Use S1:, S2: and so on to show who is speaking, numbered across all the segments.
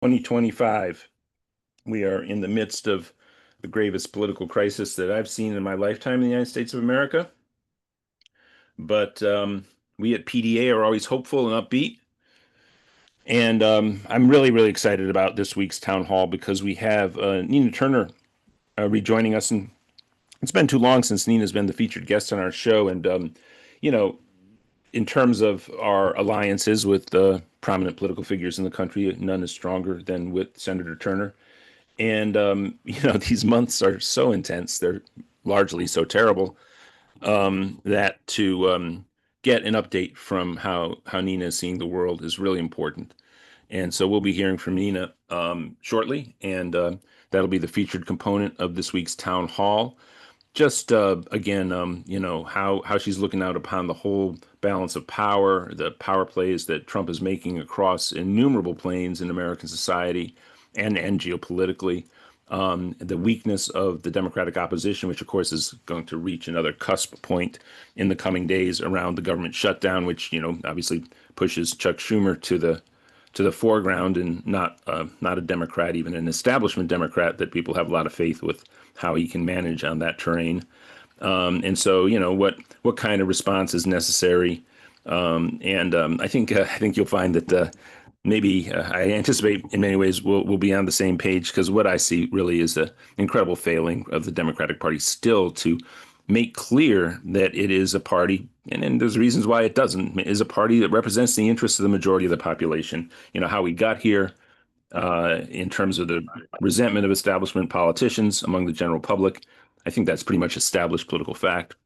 S1: 2025. We are in the midst of the gravest political crisis that I've seen in my lifetime in the United States of America. But we at PDA are always hopeful and upbeat. And I'm really, really excited about this week's town hall because we have Nina Turner rejoining us. And it's been too long since Nina's been the featured guest on our show. And, you know, in terms of our alliances with prominent political figures in the country, none is stronger than with Senator Turner. And these months are so intense; they're largely so terrible that to get an update from how Nina is seeing the world is really important. And so we'll be hearing from Nina shortly, and that'll be the featured component of this week's town hall. Just again, how she's looking out upon the whole balance of power, the power plays that Trump is making across innumerable planes in American society and geopolitically. The weakness of the Democratic opposition, which of course is going to reach another cusp point in the coming days around the government shutdown, which obviously pushes Chuck Schumer to the foreground, and not a Democrat, even an establishment Democrat that people have a lot of faith with how he can manage on that terrain. And so, what kind of response is necessary? I think you'll find that maybe I anticipate in many ways we'll be on the same page, because what I see really is an incredible failing of the Democratic Party still to make clear that it is a party, and there's reasons why it doesn't, is a party that represents the interests of the majority of the population. How we got here in terms of the resentment of establishment politicians among the general public. I think that's pretty much established political fact.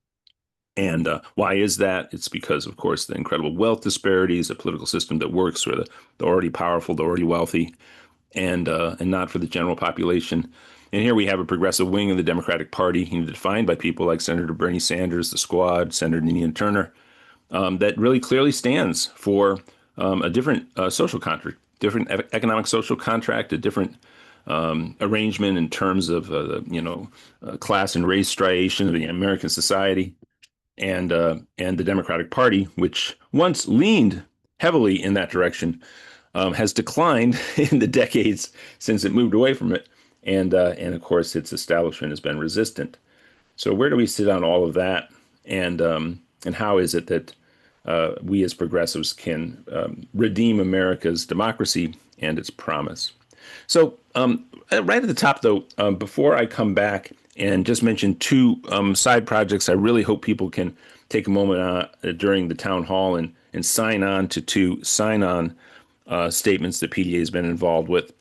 S1: And why is that? It's because, of course, the incredible wealth disparities, a political system that works for the already powerful, the already wealthy, and not for the general population. And here we have a progressive wing of the Democratic Party, defined by people like Senator Bernie Sanders, the Squad, Senator Nina Turner, that really clearly stands for a different social contract, different economic social contract, a different arrangement in terms of class and race striation of the American society, and the Democratic Party, which once leaned heavily in that direction, has declined in the decades since it moved away from it, and of course its establishment has been resistant. So where do we sit on all of that, and how is it that we as progressives can redeem America's democracy and its promise? So right at the top, though, before I come back and just mention two side projects, I really hope people can take a moment during the town hall and sign on to two sign-on statements that PDA has been involved with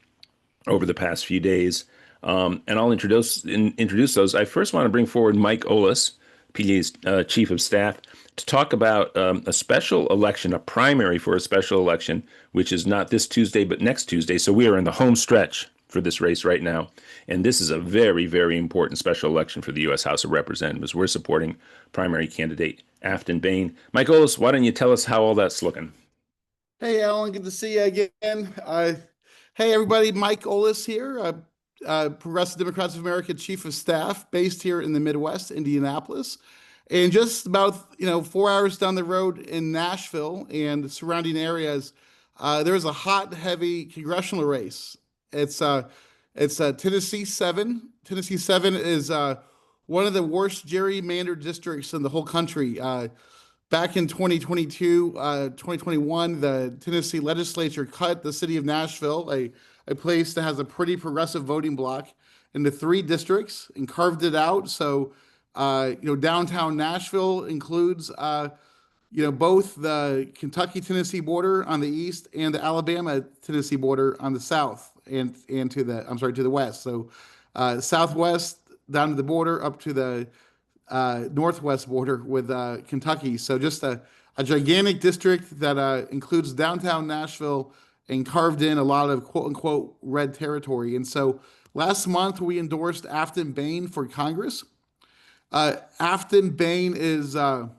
S1: over the past few days. And I'll introduce those. I first want to bring forward Mike Olis, PDA's chief of staff, to talk about a special election, a primary for a special election, which is not this Tuesday, but next Tuesday. So we are in the home stretch for this race right now. And this is a very, very important special election for the U.S. House of Representatives. We're supporting primary candidate Afton Bain. Mike Olis, why don't you tell us how all that's looking?
S2: Hey, Alan, good to see you again. Hey, everybody, Mike Olis here, Progressive Democrats of America Chief of Staff, based here in the Midwest, Indianapolis. And just about 4 hours down the road in Nashville and the surrounding areas, there is a hot, heavy congressional race. It's Tennessee 7. Tennessee 7 is one of the worst gerrymandered districts in the whole country. Back in 2022, 2021, the Tennessee legislature cut the city of Nashville, a place that has a pretty progressive voting bloc, into three districts and carved it out. So, downtown Nashville includes, both the Kentucky-Tennessee border on the east and the Alabama-Tennessee border on the south and to the west. So, southwest down to the border up to the northwest border with Kentucky. So just a gigantic district that includes downtown Nashville and carved in a lot of quote unquote red territory. And so last month we endorsed Afton Bain for Congress. Afton Bain is a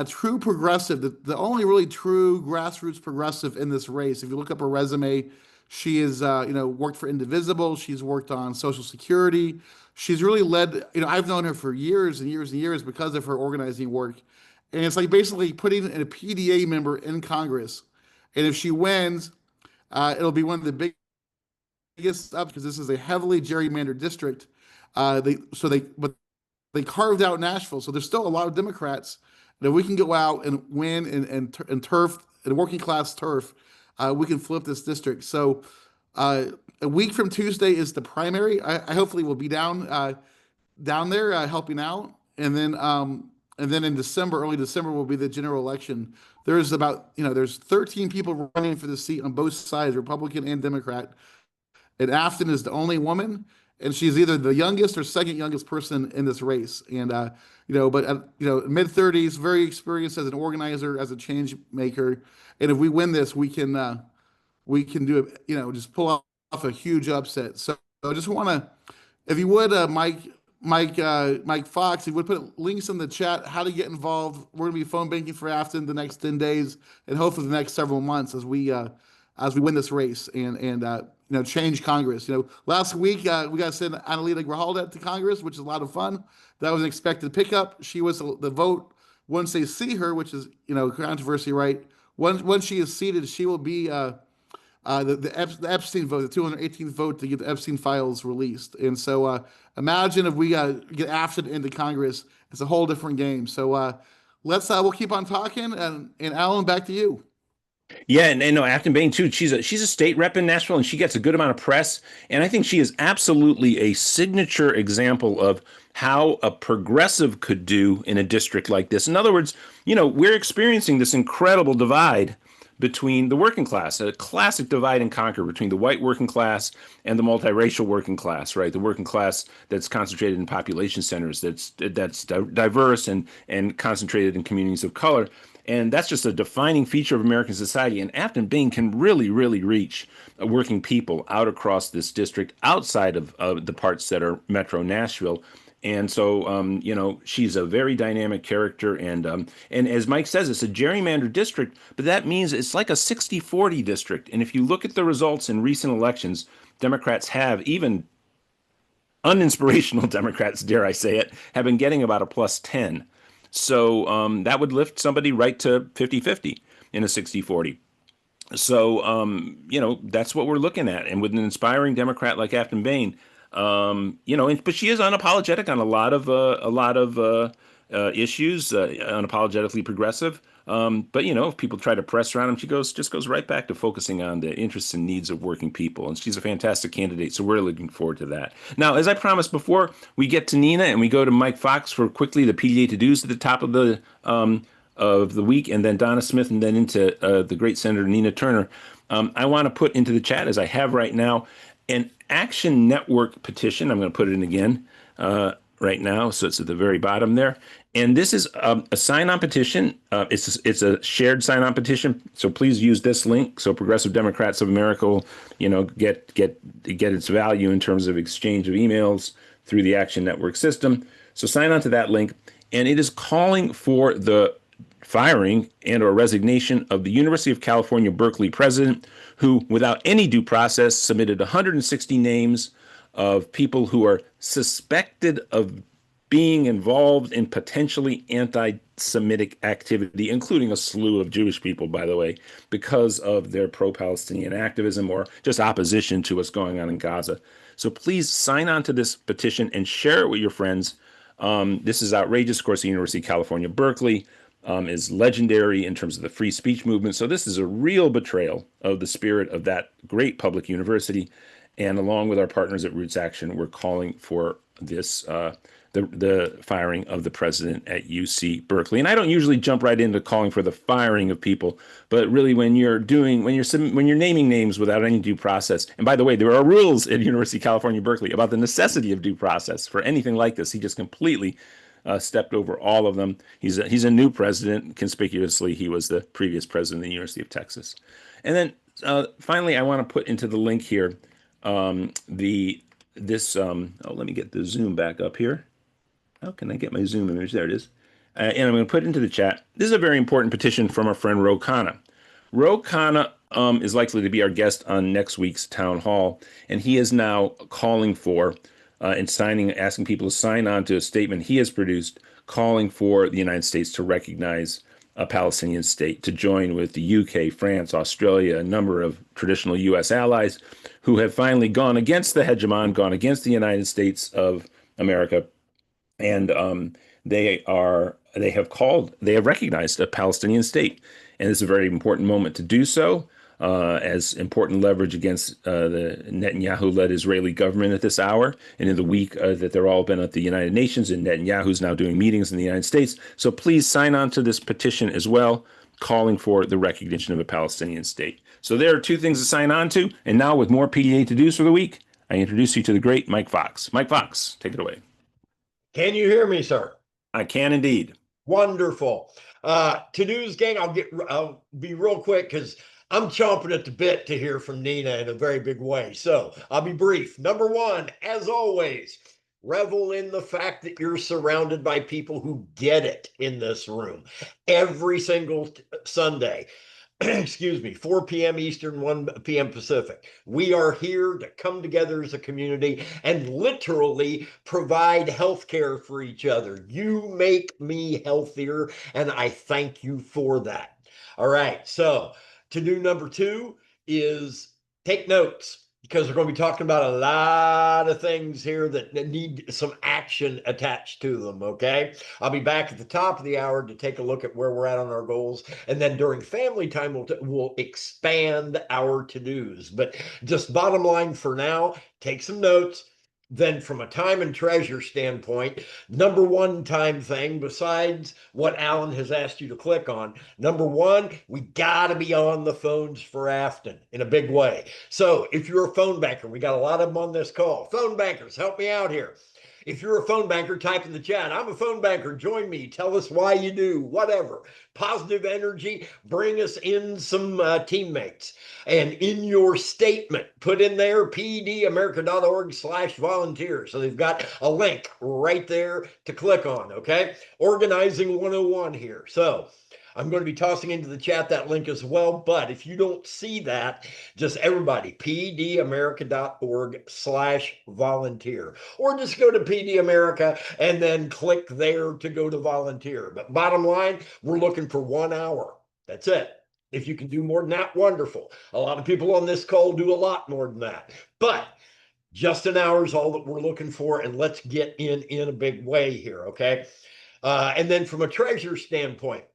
S2: true progressive, the only really true grassroots progressive in this race. If you look up her resume, she is, worked for Indivisible. She's worked on Social Security. She's really led, I've known her for years and years and years because of her organizing work. And it's like basically putting a PDA member in Congress. And if she wins, It'll be one of the biggest up because this is a heavily gerrymandered district. But they carved out Nashville, so there's still a lot of Democrats that we can go out and win and turf and working class turf. We can flip this district. So a week from Tuesday is the primary. I hopefully will be down there helping out, and then in December, early December, will be the general election. There's 13 people running for the seat on both sides, Republican and Democrat. And Afton is the only woman, and she's either the youngest or second youngest person in this race. And but mid 30s, very experienced as an organizer, as a change maker. And if we win this, we can do it. Just pull off a huge upset. So I just want to, if you would, Mike Fox, if you would put links in the chat how to get involved. We're gonna be phone banking for Afton the next 10 days, and hopefully the next several months as we win this race and change Congress. Last week we got to send Annalena Grijalda to Congress, which is a lot of fun. That was an expected pickup. She was the vote once they see her, which is controversy, right? Once she is seated, she will be the Epstein vote, the 218th vote to get the Epstein files released. And so imagine if we get Afton into Congress, it's a whole different game. So we'll keep on talking, and Alan, back to you.
S1: Yeah, and no, Afton Bain too. She's a state rep in Nashville, and she gets a good amount of press. And I think she is absolutely a signature example of how a progressive could do in a district like this. In other words, we're experiencing this incredible divide between the working class, a classic divide and conquer between the white working class and the multiracial working class, right? The working class that's concentrated in population centers, that's diverse and concentrated in communities of color. And that's just a defining feature of American society. And Afton Bain can really, really reach working people out across this district, outside of the parts that are Metro Nashville. And so, she's a very dynamic character. And as Mike says, it's a gerrymandered district, but that means it's like a 60-40 district. And if you look at the results in recent elections, Democrats have, even uninspirational Democrats, dare I say it, have been getting about a +10. So that would lift somebody right to 50-50 in a 60-40. So, that's what we're looking at. And with an inspiring Democrat like Afton Bain, but she is unapologetic on a lot of issues, unapologetically progressive. But if people try to press her on him, she just goes right back to focusing on the interests and needs of working people. And she's a fantastic candidate. So we're looking forward to that. Now, as I promised before, we get to Nina and we go to Mike Fox for quickly the PDA to-dos at the top of the week, and then Donna Smith, and then into the great Senator Nina Turner. I want to put into the chat, as I have right now, an Action Network petition. I'm going to put it in again right now, so it's at the very bottom there. And this is a sign-on petition. It's a shared sign-on petition. So please use this link, so Progressive Democrats of America will, get its value in terms of exchange of emails through the Action Network system. So sign on to that link, and it is calling for the firing and or resignation of the University of California, Berkeley president, who, without any due process, submitted 160 names of people who are suspected of being involved in potentially anti-Semitic activity, including a slew of Jewish people, by the way, because of their pro-Palestinian activism or just opposition to what's going on in Gaza. So please sign on to this petition and share it with your friends. This is outrageous. Of course, the University of California, Berkeley is legendary in terms of the free speech movement. So this is a real betrayal of the spirit of that great public university. And along with our partners at Roots Action, we're calling for this, the firing of the president at UC Berkeley. And I don't usually jump right into calling for the firing of people, but really when you're naming names without any due process. And by the way, there are rules at University of California, Berkeley about the necessity of due process for anything like this. He just completely stepped over all of them. He's a new president. Conspicuously, he was the previous president of the University of Texas. And then finally, I want to put into the link here let me get the Zoom back up here. How can I get my Zoom image? There it is. And I'm going to put it into the chat. This is a very important petition from our friend Ro Khanna. Ro Khanna is likely to be our guest on next week's town hall, and he is now calling for asking people to sign on to a statement he has produced calling for the United States to recognize a Palestinian state, to join with the UK, France, Australia, a number of traditional US allies who have finally gone against the hegemon, gone against the United States of America, and they have recognized a Palestinian state, and it's a very important moment to do so, as important leverage against the Netanyahu-led Israeli government at this hour, and in the week that they're all been at the United Nations, and Netanyahu's now doing meetings in the United States. So please sign on to this petition as well, calling for the recognition of a Palestinian state. So there are two things to sign on to, and now with more PDA to do's for the week, I introduce you to the great Mike Fox. Mike Fox, take it away.
S3: Can you hear me, sir?
S1: I can indeed.
S3: Wonderful. To-dos, gang, I'll be real quick because I'm chomping at the bit to hear from Nina in a very big way. So I'll be brief. Number one, as always, revel in the fact that you're surrounded by people who get it in this room every single Sunday. Excuse me, 4 p.m. Eastern, 1 p.m. Pacific. We are here to come together as a community and literally provide health care for each other. You make me healthier, and I thank you for that. All right, so to-do number two is take notes, because we're going to be talking about a lot of things here that need some action attached to them, okay? I'll be back at the top of the hour to take a look at where we're at on our goals. And then during family time, we'll expand our to-dos. But just bottom line for now, take some notes. Then from a time and treasure standpoint, number one time thing, besides what Alan has asked you to click on, number one, we got to be on the phones for Afton in a big way. So if you're a phone banker, we got a lot of them on this call. Phone bankers, help me out here. If you're a phone banker, type in the chat, I'm a phone banker, join me, tell us why you do, whatever. Positive energy, bring us in some teammates. And in your statement, put in there pedamerica.org/volunteer. So they've got a link right there to click on, okay? Organizing 101 here. So I'm going to be tossing into the chat that link as well. But if you don't see that, just everybody, pdamerica.org/volunteer, or just go to PD America and then click there to go to volunteer. But bottom line, we're looking for 1 hour. That's it. If you can do more than that, wonderful. A lot of people on this call do a lot more than that. But just an hour is all that we're looking for, and let's get in a big way here, okay? And then from a treasure standpoint,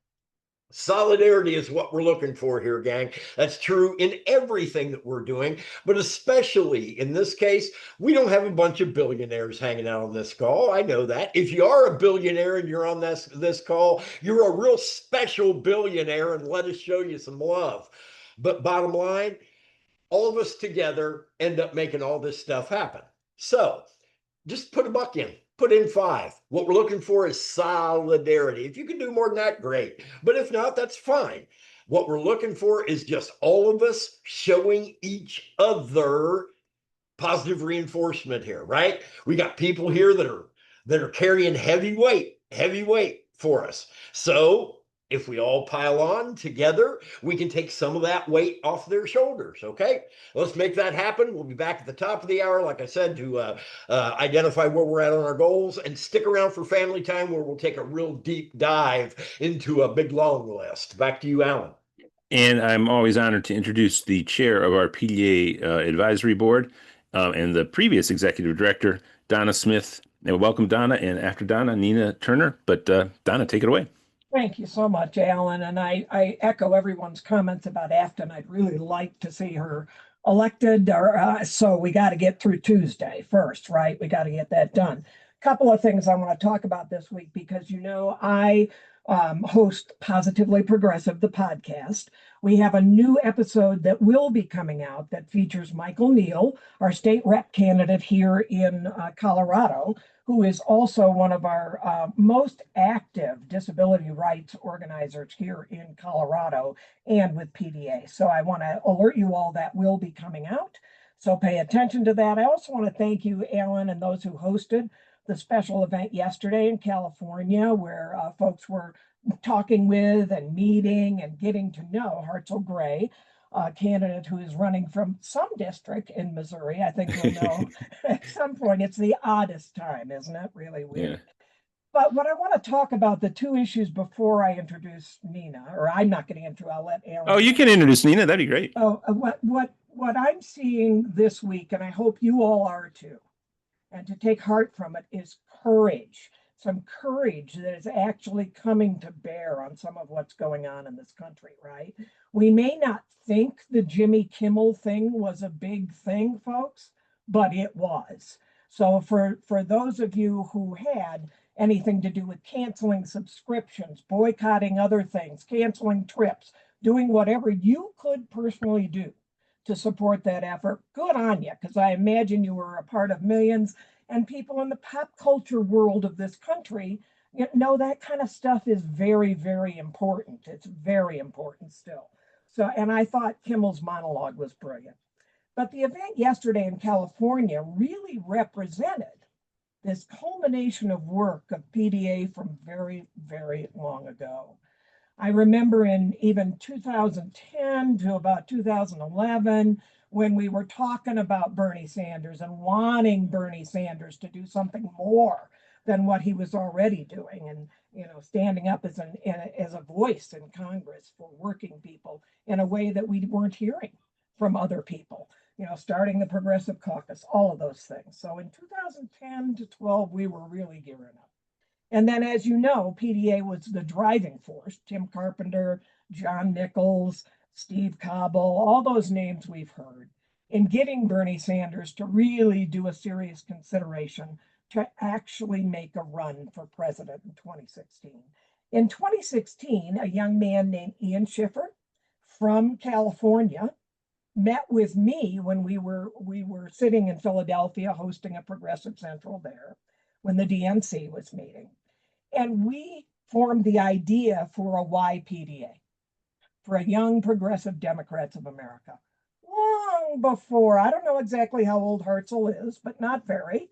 S3: solidarity is what we're looking for here, gang. That's true in everything that we're doing, but especially in this case, we don't have a bunch of billionaires hanging out on this call. I know that. If you are a billionaire and you're on this call, you're a real special billionaire, and let us show you some love. But bottom line, all of us together end up making all this stuff happen. So just put a buck in. Put in 5. What we're looking for is solidarity. If you can do more than that, great. But if not, that's fine. What we're looking for is just all of us showing each other positive reinforcement here, right? We got people here that are carrying heavy weight for us. So if we all pile on together, we can take some of that weight off their shoulders, okay? Let's make that happen. We'll be back at the top of the hour, like I said, to identify where we're at on our goals, and stick around for family time, where we'll take a real deep dive into a big long list. Back to you, Alan.
S1: And I'm always honored to introduce the chair of our PDA advisory board, and the previous executive director, Donna Smith. And welcome, Donna. And after Donna, Nina Turner. But Donna, take it away.
S4: Thank you so much, Alan. And I echo everyone's comments about Afton. I'd really like to see her elected. So we got to get through Tuesday first, right? We got to get that done. Couple of things I want to talk about this week, because, I host Positively Progressive, the podcast. We have a new episode that will be coming out that features Michael Neal, our state rep candidate here in Colorado, who is also one of our most active disability rights organizers here in Colorado and with PDA. So I want to alert you all that will be coming out. So pay attention to that. I also want to thank you, Alan, and those who hosted the special event yesterday in California, where folks were talking with and meeting and getting to know Hartzell Gray, a candidate who is running from some district in Missouri. I think we'll know at some point. It's the oddest time, isn't it? Really weird.
S1: Yeah.
S4: But what I want to talk about, the two issues before I introduce Nina, or I'm not getting into, I'll let Alan.
S1: Oh, you can introduce Nina. That'd be great.
S4: Oh, what I'm seeing this week, and I hope you all are too, and to take heart from it, is courage. Some courage that is actually coming to bear on some of what's going on in this country, right? We may not think the Jimmy Kimmel thing was a big thing, folks, but it was. So for those of you who had anything to do with canceling subscriptions, boycotting other things, canceling trips, doing whatever you could personally do to support that effort, good on you, because I imagine you were a part of millions, and people in the pop culture world of this country, that kind of stuff is very, very important. It's very important still. So, and I thought Kimmel's monologue was brilliant. But the event yesterday in California really represented this culmination of work of PDA from very, very long ago. I remember in even 2010 to about 2011, when we were talking about Bernie Sanders and wanting Bernie Sanders to do something more than what he was already doing, and standing up as a voice in Congress for working people in a way that we weren't hearing from other people. Starting the Progressive Caucus, all of those things. So in 2010 to 12, we were really gearing up. And then, as you know, PDA was the driving force. Tim Carpenter, John Nichols, Steve Cobble, all those names we've heard, in getting Bernie Sanders to really do a serious consideration to actually make a run for president in 2016. In 2016, a young man named Ian Schiffer from California met with me when we were sitting in Philadelphia hosting a Progressive Central there when the DNC was meeting. And we formed the idea for a YPDA, for a Young Progressive Democrats of America. Long before, I don't know exactly how old Hartzell is, but not very.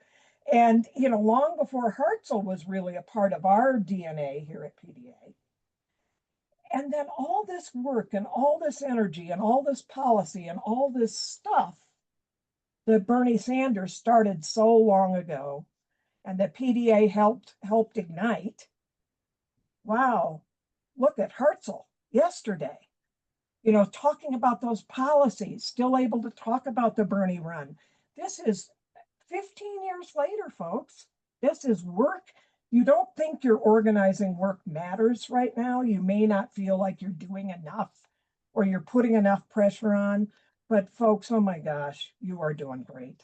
S4: And, long before Hartzell was really a part of our DNA here at PDA. And then all this work and all this energy and all this policy and all this stuff that Bernie Sanders started so long ago and that PDA helped ignite. Wow, look at Hartzell yesterday, talking about those policies, still able to talk about the Bernie run. This is 15 years later, folks. This is work. You don't think your organizing work matters right now. You may not feel like you're doing enough or you're putting enough pressure on, but folks, oh my gosh, you are doing great.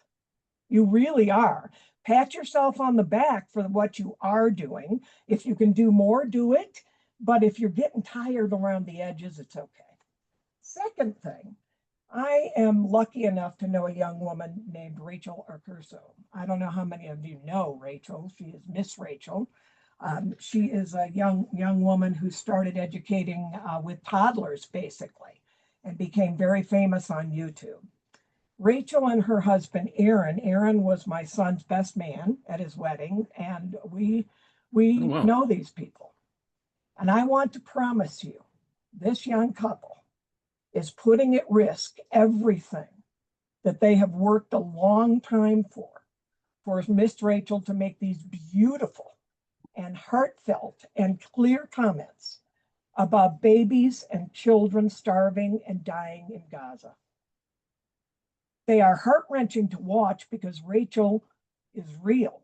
S4: You really are. Pat yourself on the back for what you are doing. If you can do more, do it. But if you're getting tired around the edges, it's okay. Second thing, I am lucky enough to know a young woman named Rachel Arcurso. I don't know how many of you know Rachel. She is Miss Rachel. She is a young woman who started educating with toddlers, basically, and became very famous on YouTube. Rachel and her husband, Aaron was my son's best man at his wedding, and we
S1: wow.
S4: know these people. And I want to promise you, this young couple is putting at risk everything that they have worked a long time for Miss Rachel to make these beautiful and heartfelt and clear comments about babies and children starving and dying in Gaza. They are heart-wrenching to watch because Rachel is real.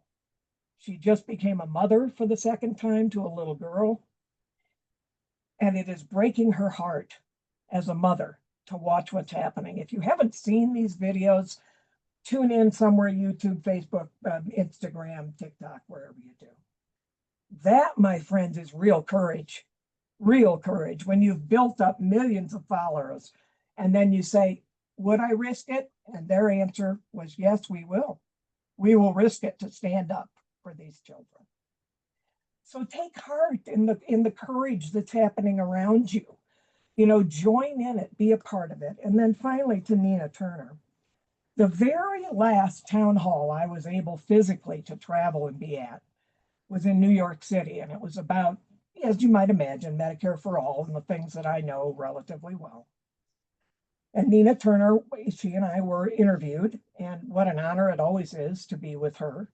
S4: She just became a mother for the second time to a little girl. And it is breaking her heart as a mother to watch what's happening. If you haven't seen these videos, tune in somewhere, YouTube, Facebook, Instagram, TikTok, wherever you do. That, my friends, is real courage. Real courage. When you've built up millions of followers and then you say, would I risk it? And their answer was, yes, we will. We will risk it to stand up for these children. So take heart in the courage that's happening around you. Join in it, be a part of it. And then finally to Nina Turner. The very last town hall I was able physically to travel and be at was in New York City. And it was about, as you might imagine, Medicare for all and the things that I know relatively well. And Nina Turner, she and I were interviewed, and what an honor it always is to be with her.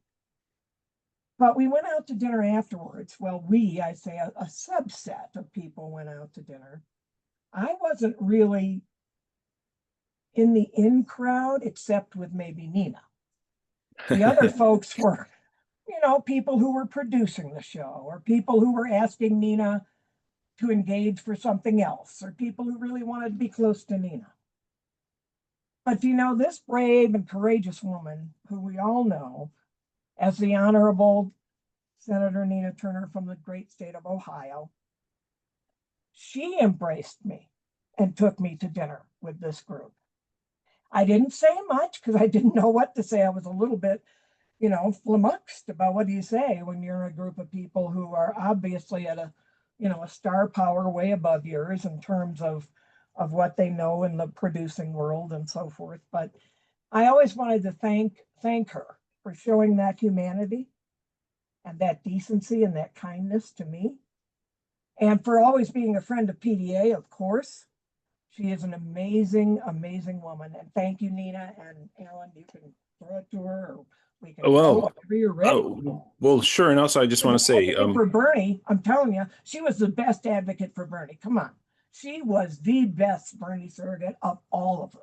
S4: But we went out to dinner afterwards. Well, I say a subset of people went out to dinner. I wasn't really in the in crowd, except with maybe Nina. The other folks were, people who were producing the show, or people who were asking Nina to engage for something else, or people who really wanted to be close to Nina. But this brave and courageous woman, who we all know as the Honorable Senator Nina Turner from the great state of Ohio, she embraced me and took me to dinner with this group. I didn't say much because I didn't know what to say. I was a little bit, flummoxed about what do you say when you're in a group of people who are obviously at a star power way above yours in terms of what they know in the producing world and so forth. But I always wanted to thank her for showing that humanity and that decency and that kindness to me, and for always being a friend of PDA, of course. She is an amazing, amazing woman. And thank you, Nina. And Alan, you can throw it to her, or we can go
S1: Well,
S4: whenever you're ready.
S1: well, sure. And also, I just want to say,
S4: for Bernie, I'm telling you, she was the best advocate for Bernie. Come on. She was the best Bernie surrogate of all of them.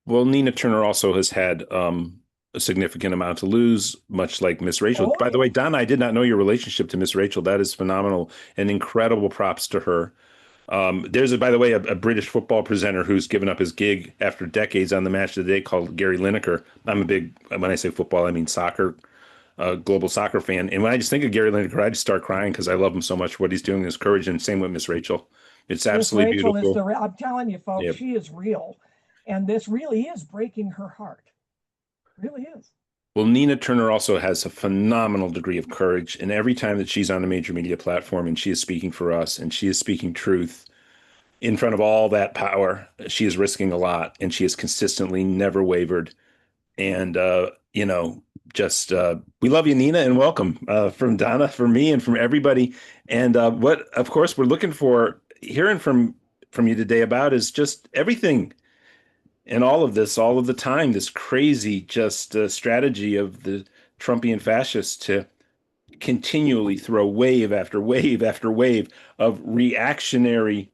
S1: well, Nina Turner also has had a significant amount to lose, much like Miss Rachel.
S4: Oh,
S1: By the way, Donna, I did not know your relationship to Miss Rachel. That is phenomenal and incredible props to her. There's, by the way, a British football presenter who's given up his gig after decades on the Match of the Day called Gary Lineker. I'm a big, when I say football, I mean soccer, global soccer fan. And when I just think of Gary Lineker, I just start crying because I love him so much, what he's doing, his courage, and same with Miss Rachel. It's absolutely
S4: Rachel
S1: beautiful.
S4: I'm telling you, folks,
S1: Yep.
S4: she is real. And this really is breaking her heart. It really is.
S1: Well, Nina Turner also has a phenomenal degree of courage. And every time that she's on a major media platform and she is speaking for us and she is speaking truth in front of all that power, she is risking a lot and she has consistently never wavered. And, just we love you, Nina, and welcome from Donna, from me, and from everybody. And what, of course, we're looking for hearing from you today about is just everything and all of this, all of the time, this crazy just strategy of the Trumpian fascists to continually throw wave after wave after wave of reactionary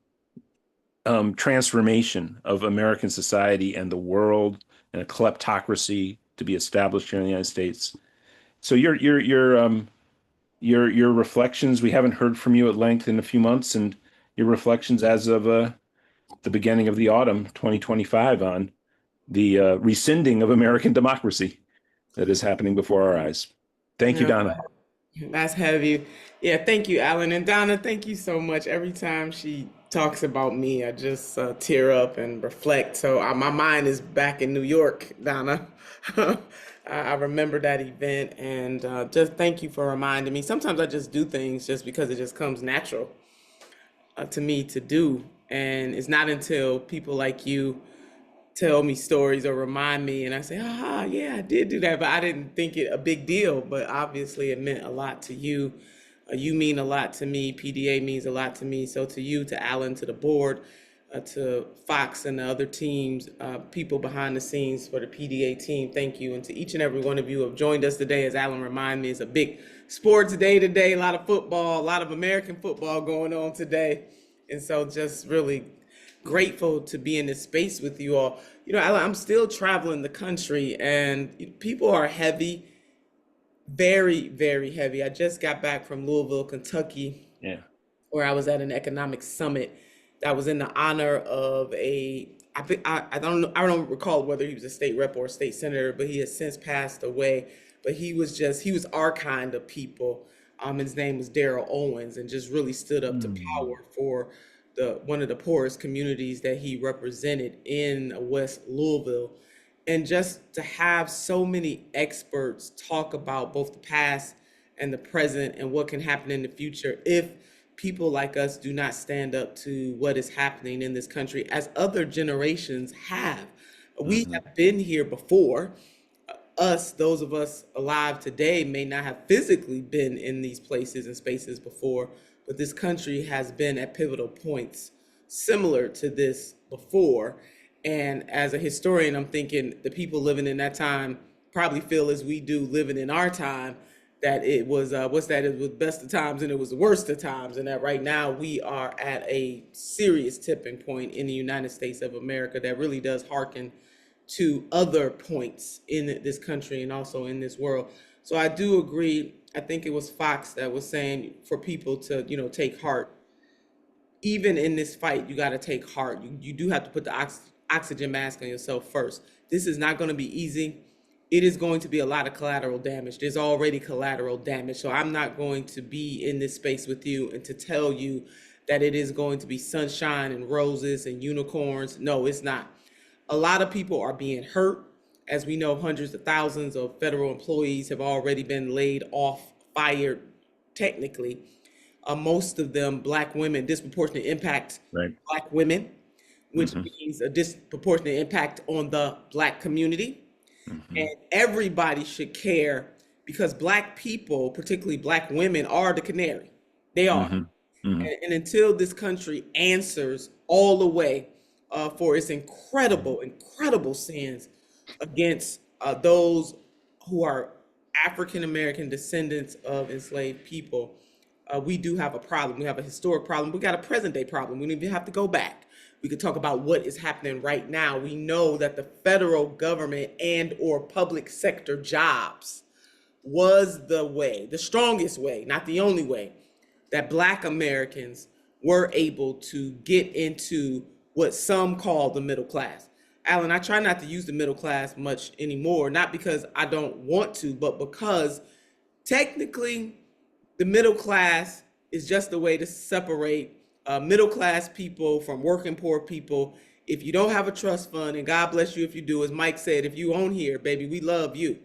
S1: transformation of American society and the world, and a kleptocracy to be established here in the United States. So your reflections, we haven't heard from you at length in a few months, and your reflections as of the beginning of the autumn 2025 on the rescinding of American democracy that is happening before our eyes. Thank you,
S5: Yeah,
S1: Donna.
S5: that's heavy. Yeah, thank you, Alan. And Donna, thank you so much. Every time she talks about me, I just tear up and reflect. So my mind is back in New York, Donna. I remember that event, and just thank you for reminding me. Sometimes I just do things just because it just comes natural to me to do. And it's not until people like you tell me stories or remind me and I say, ah, yeah, I did do that, but I didn't think it a big deal. But obviously it meant a lot to you. You mean a lot to me. PDA means a lot to me. So to you, to Alan, to the board, to Fox and the other teams, people behind the scenes for the PDA team, thank you. And to each and every one of you who have joined us today, as Alan reminded me, it's a big sports day today, a lot of football, a lot of American football going on today. And so just really grateful to be in this space with you all. I'm still traveling the country and people are heavy, very, very heavy. I just got back from Louisville, Kentucky,
S1: Yeah.
S5: where I was at an economic summit that was in the honor of I think I don't recall whether he was a state rep or a state senator, but he has since passed away. But he was our kind of people. His name was Daryl Owens, and just really stood up to power for one of the poorest communities that he represented in West Louisville. And just to have so many experts talk about both the past and the present and what can happen in the future if people like us do not stand up to what is happening in this country, as other generations have. We have been here before. Those of us alive today, may not have physically been in these places and spaces before, but this country has been at pivotal points similar to this before. And as a historian, I'm thinking the people living in that time probably feel as we do living in our time. that it was it was best of times and it was the worst of times, and that right now we are at a serious tipping point in the United States of America that really does hearken to other points in this country and also in this world. So I do agree. I think it was Fox that was saying for people to, take heart. Even in this fight, you got to take heart. You do have to put the oxygen mask on yourself first. This is not going to be easy. It is going to be a lot of collateral damage. There's already collateral damage. So I'm not going to be in this space with you and to tell you that it is going to be sunshine and roses and unicorns. No, it's not. A lot of people are being hurt. As we know, hundreds of thousands of federal employees have already been laid off, fired, technically. Most of them Black women, disproportionate impact
S1: Right.
S5: Black women, which means a disproportionate impact on the Black community. And everybody should care because Black people, particularly Black women, are the canary. They are. And until this country answers all the way for its incredible, incredible sins against those who are African American descendants of enslaved people, we do have a problem. We have a historic problem. We got a present day problem. We don't even have to go back. We could talk about what is happening right now. We know that the federal government and or public sector jobs was the way, the strongest way, not the only way, that Black Americans were able to get into what some call the middle class. Alan, I try not to use the middle class much anymore, not because I don't want to, but because technically the middle class is just a way to separate middle class people from working poor people. If you don't have a trust fund, and God bless you if you do, as Mike said, if you own here, baby, we love you.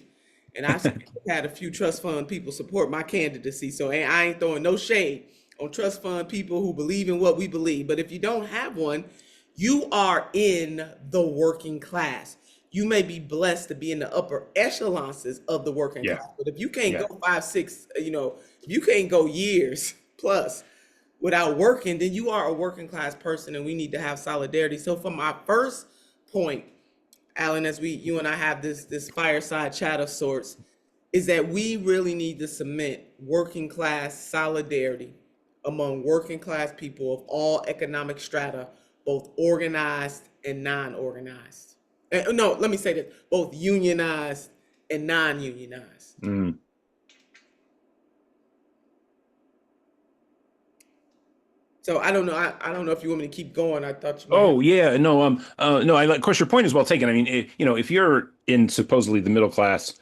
S5: And I've had a few trust fund people support my candidacy, so I ain't throwing no shade on trust fund people who believe in what we believe. But if you don't have one, you are in the working class. You may be blessed to be in the upper echelons of the working class, but if you can't go 5, 6, if you can't go years plus without working, then you are a working class person, and we need to have solidarity. So for my first point, Alan, as you and I have this fireside chat of sorts, is that we really need to cement working class solidarity among working class people of all economic strata, both organized and non-organized. No, let me say this, both unionized and non-unionized. So I don't know. I don't know if you want me to keep going. I thought you might.
S1: Oh yeah, no, no. Of course, your point is well taken. I mean, if you're in supposedly the middle class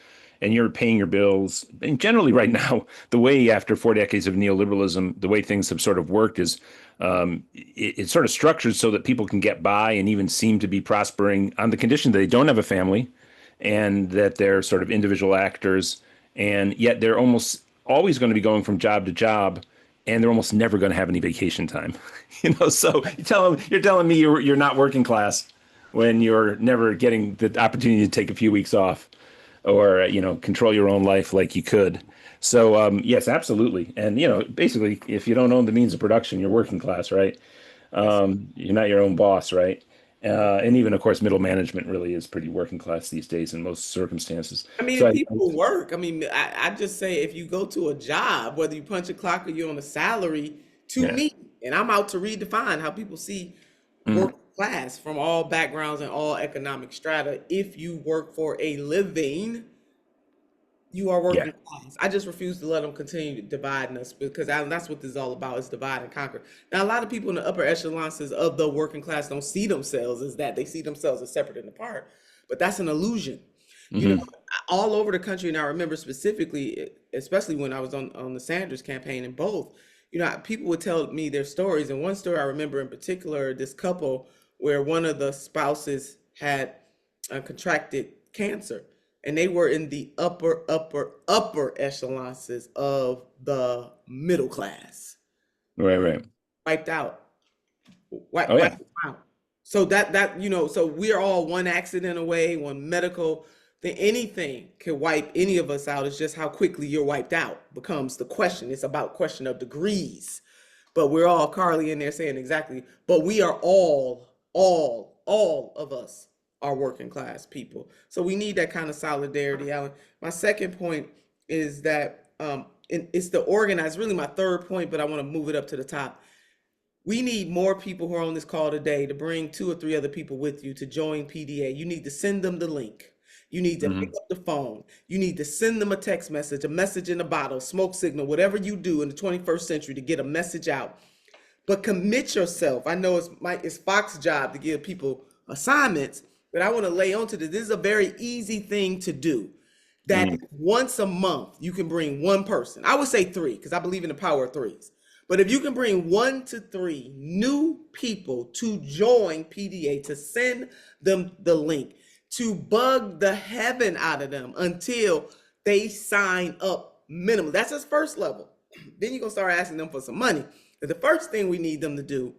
S1: and you're paying your bills, and generally right now, the way after 4 decades of neoliberalism, the way things have sort of worked is it's sort of structured so that people can get by and even seem to be prospering on the condition that they don't have a family and that they're sort of individual actors, and yet they're almost always going to be going from job to job, and they're almost never going to have any vacation time. So you're telling me you're not working class when you're never getting the opportunity to take a few weeks off or control your own life like you could. So yes, absolutely. And basically, if you don't own the means of production, you're working class, right? You're not your own boss, right? And even, of course, middle management really is pretty working class these days in most circumstances.
S5: I mean,
S1: So
S5: if people work, I mean, I just say if you go to a job, whether you punch a clock or you're on a salary, to me, and I'm out to redefine how people see working class from all backgrounds and all economic strata. If you work for a living, you are working class. I just refuse to let them continue dividing us because that's what this is all about, is divide and conquer. Now, a lot of people in the upper echelons of the working class don't see themselves as that. They see themselves as separate and apart, but that's an illusion. All over the country, and I remember specifically, especially when I was on the Sanders campaign and both, people would tell me their stories. And one story I remember in particular, this couple where one of the spouses had contracted cancer. And they were in the upper echelons of the middle class.
S1: Right.
S5: Wiped out. Wiped out. So so we're all one accident away, one medical thing. Anything can wipe any of us out. It's just how quickly you're wiped out becomes the question. It's about question of degrees. But we're all Carly in there saying exactly, but we are all of us are working class people. So we need that kind of solidarity, Alan. My second point is that And it's the organized, really my third point, but I want to move it up to the top. We need more people who are on this call today to bring 2 or 3 other people with you to join PDA. You need to send them the link. You need to pick up the phone. You need to send them a text message, a message in a bottle, smoke signal, whatever you do in the 21st century to get a message out. But commit yourself. I know it's Fox's job to give people assignments, but I want to lay onto this. This is a very easy thing to do. That once a month you can bring one person. I would say 3 because I believe in the power of 3s. But if you can bring 1 to 3 new people to join PDA, to send them the link, to bug the heaven out of them until they sign up minimum. That's his first level. Then you're going to start asking them for some money. But the first thing we need them to do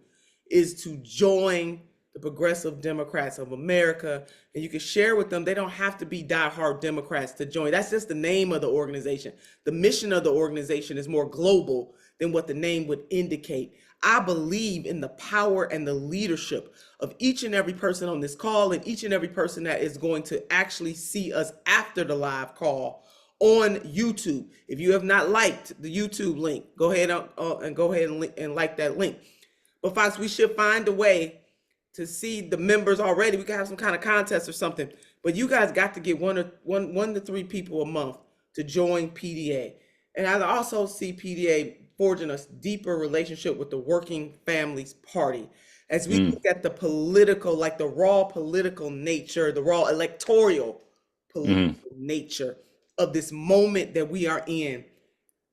S5: is to join the Progressive Democrats of America. And you can share with them, they don't have to be diehard Democrats to join. That's just the name of the organization. The mission of the organization is more global than what the name would indicate. I believe in the power and the leadership of each and every person on this call and each and every person that is going to actually see us after the live call on YouTube. If you have not liked the YouTube link, go ahead and like that link. But folks, we should find a way to see the members already. We can have some kind of contest or something, but you guys got to get 1 to 3 people a month to join PDA. And I also see PDA forging a deeper relationship with the Working Families Party. As we look at the political, like the raw political nature, the raw electoral political nature of this moment that we are in,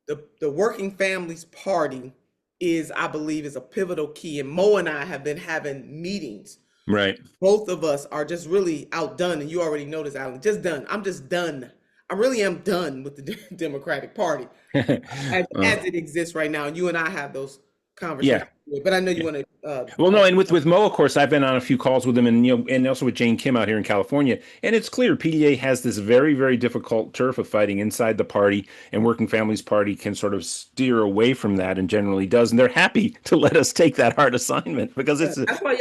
S5: the Working Families Party is, I believe, is a pivotal key. And Mo and I have been having meetings.
S1: Right.
S5: Both of us are just really outdone. And you already know this, Alan, just done. I'm just done. I really am done with the Democratic Party as it exists right now. And you and I have those conversations. Yeah. But I know you want to.
S1: Well, no, and with Mo, of course, I've been on a few calls with him, and and also with Jane Kim out here in California, and it's clear PDA has this very, very difficult turf of fighting inside the party, and Working Families Party can sort of steer away from that, and generally does, and they're happy to let us take that hard assignment because it's
S5: that's why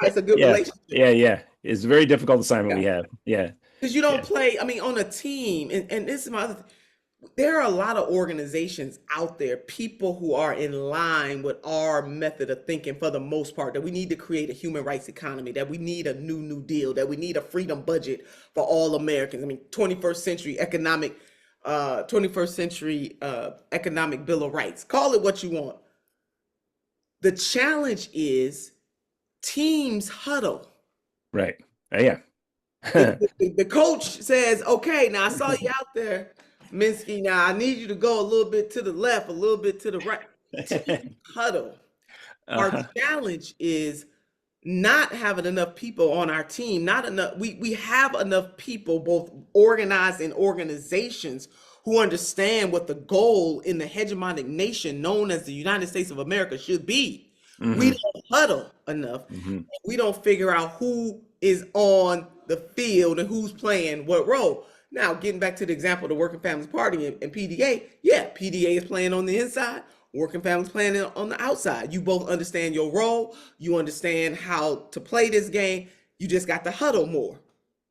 S5: it's a good relationship.
S1: Yeah, it's a very difficult assignment we have. Yeah,
S5: because you don't play. I mean, on a team, and this is my other thing. There are a lot of organizations out there, people who are in line with our method of thinking for the most part, that we need to create a human rights economy, that we need a new deal, that we need a freedom budget for all Americans. I mean, 21st century economic Bill of Rights. Call it what you want. The challenge is teams huddle.
S1: Right. Yeah.
S5: The coach says, okay, now I saw you out there, Minsky, now I need you to go a little bit to the left, a little bit to the right. Team huddle. Our challenge is not having enough people on our team, not enough. We have enough people, both organized in organizations, who understand what the goal in the hegemonic nation known as the United States of America should be. We don't huddle enough. We don't figure out who is on the field and who's playing what role. Now, getting back to the example of the Working Families Party and PDA, yeah, PDA is playing on the inside, Working Families playing on the outside. You both understand your role. You understand how to play this game. You just got to huddle more.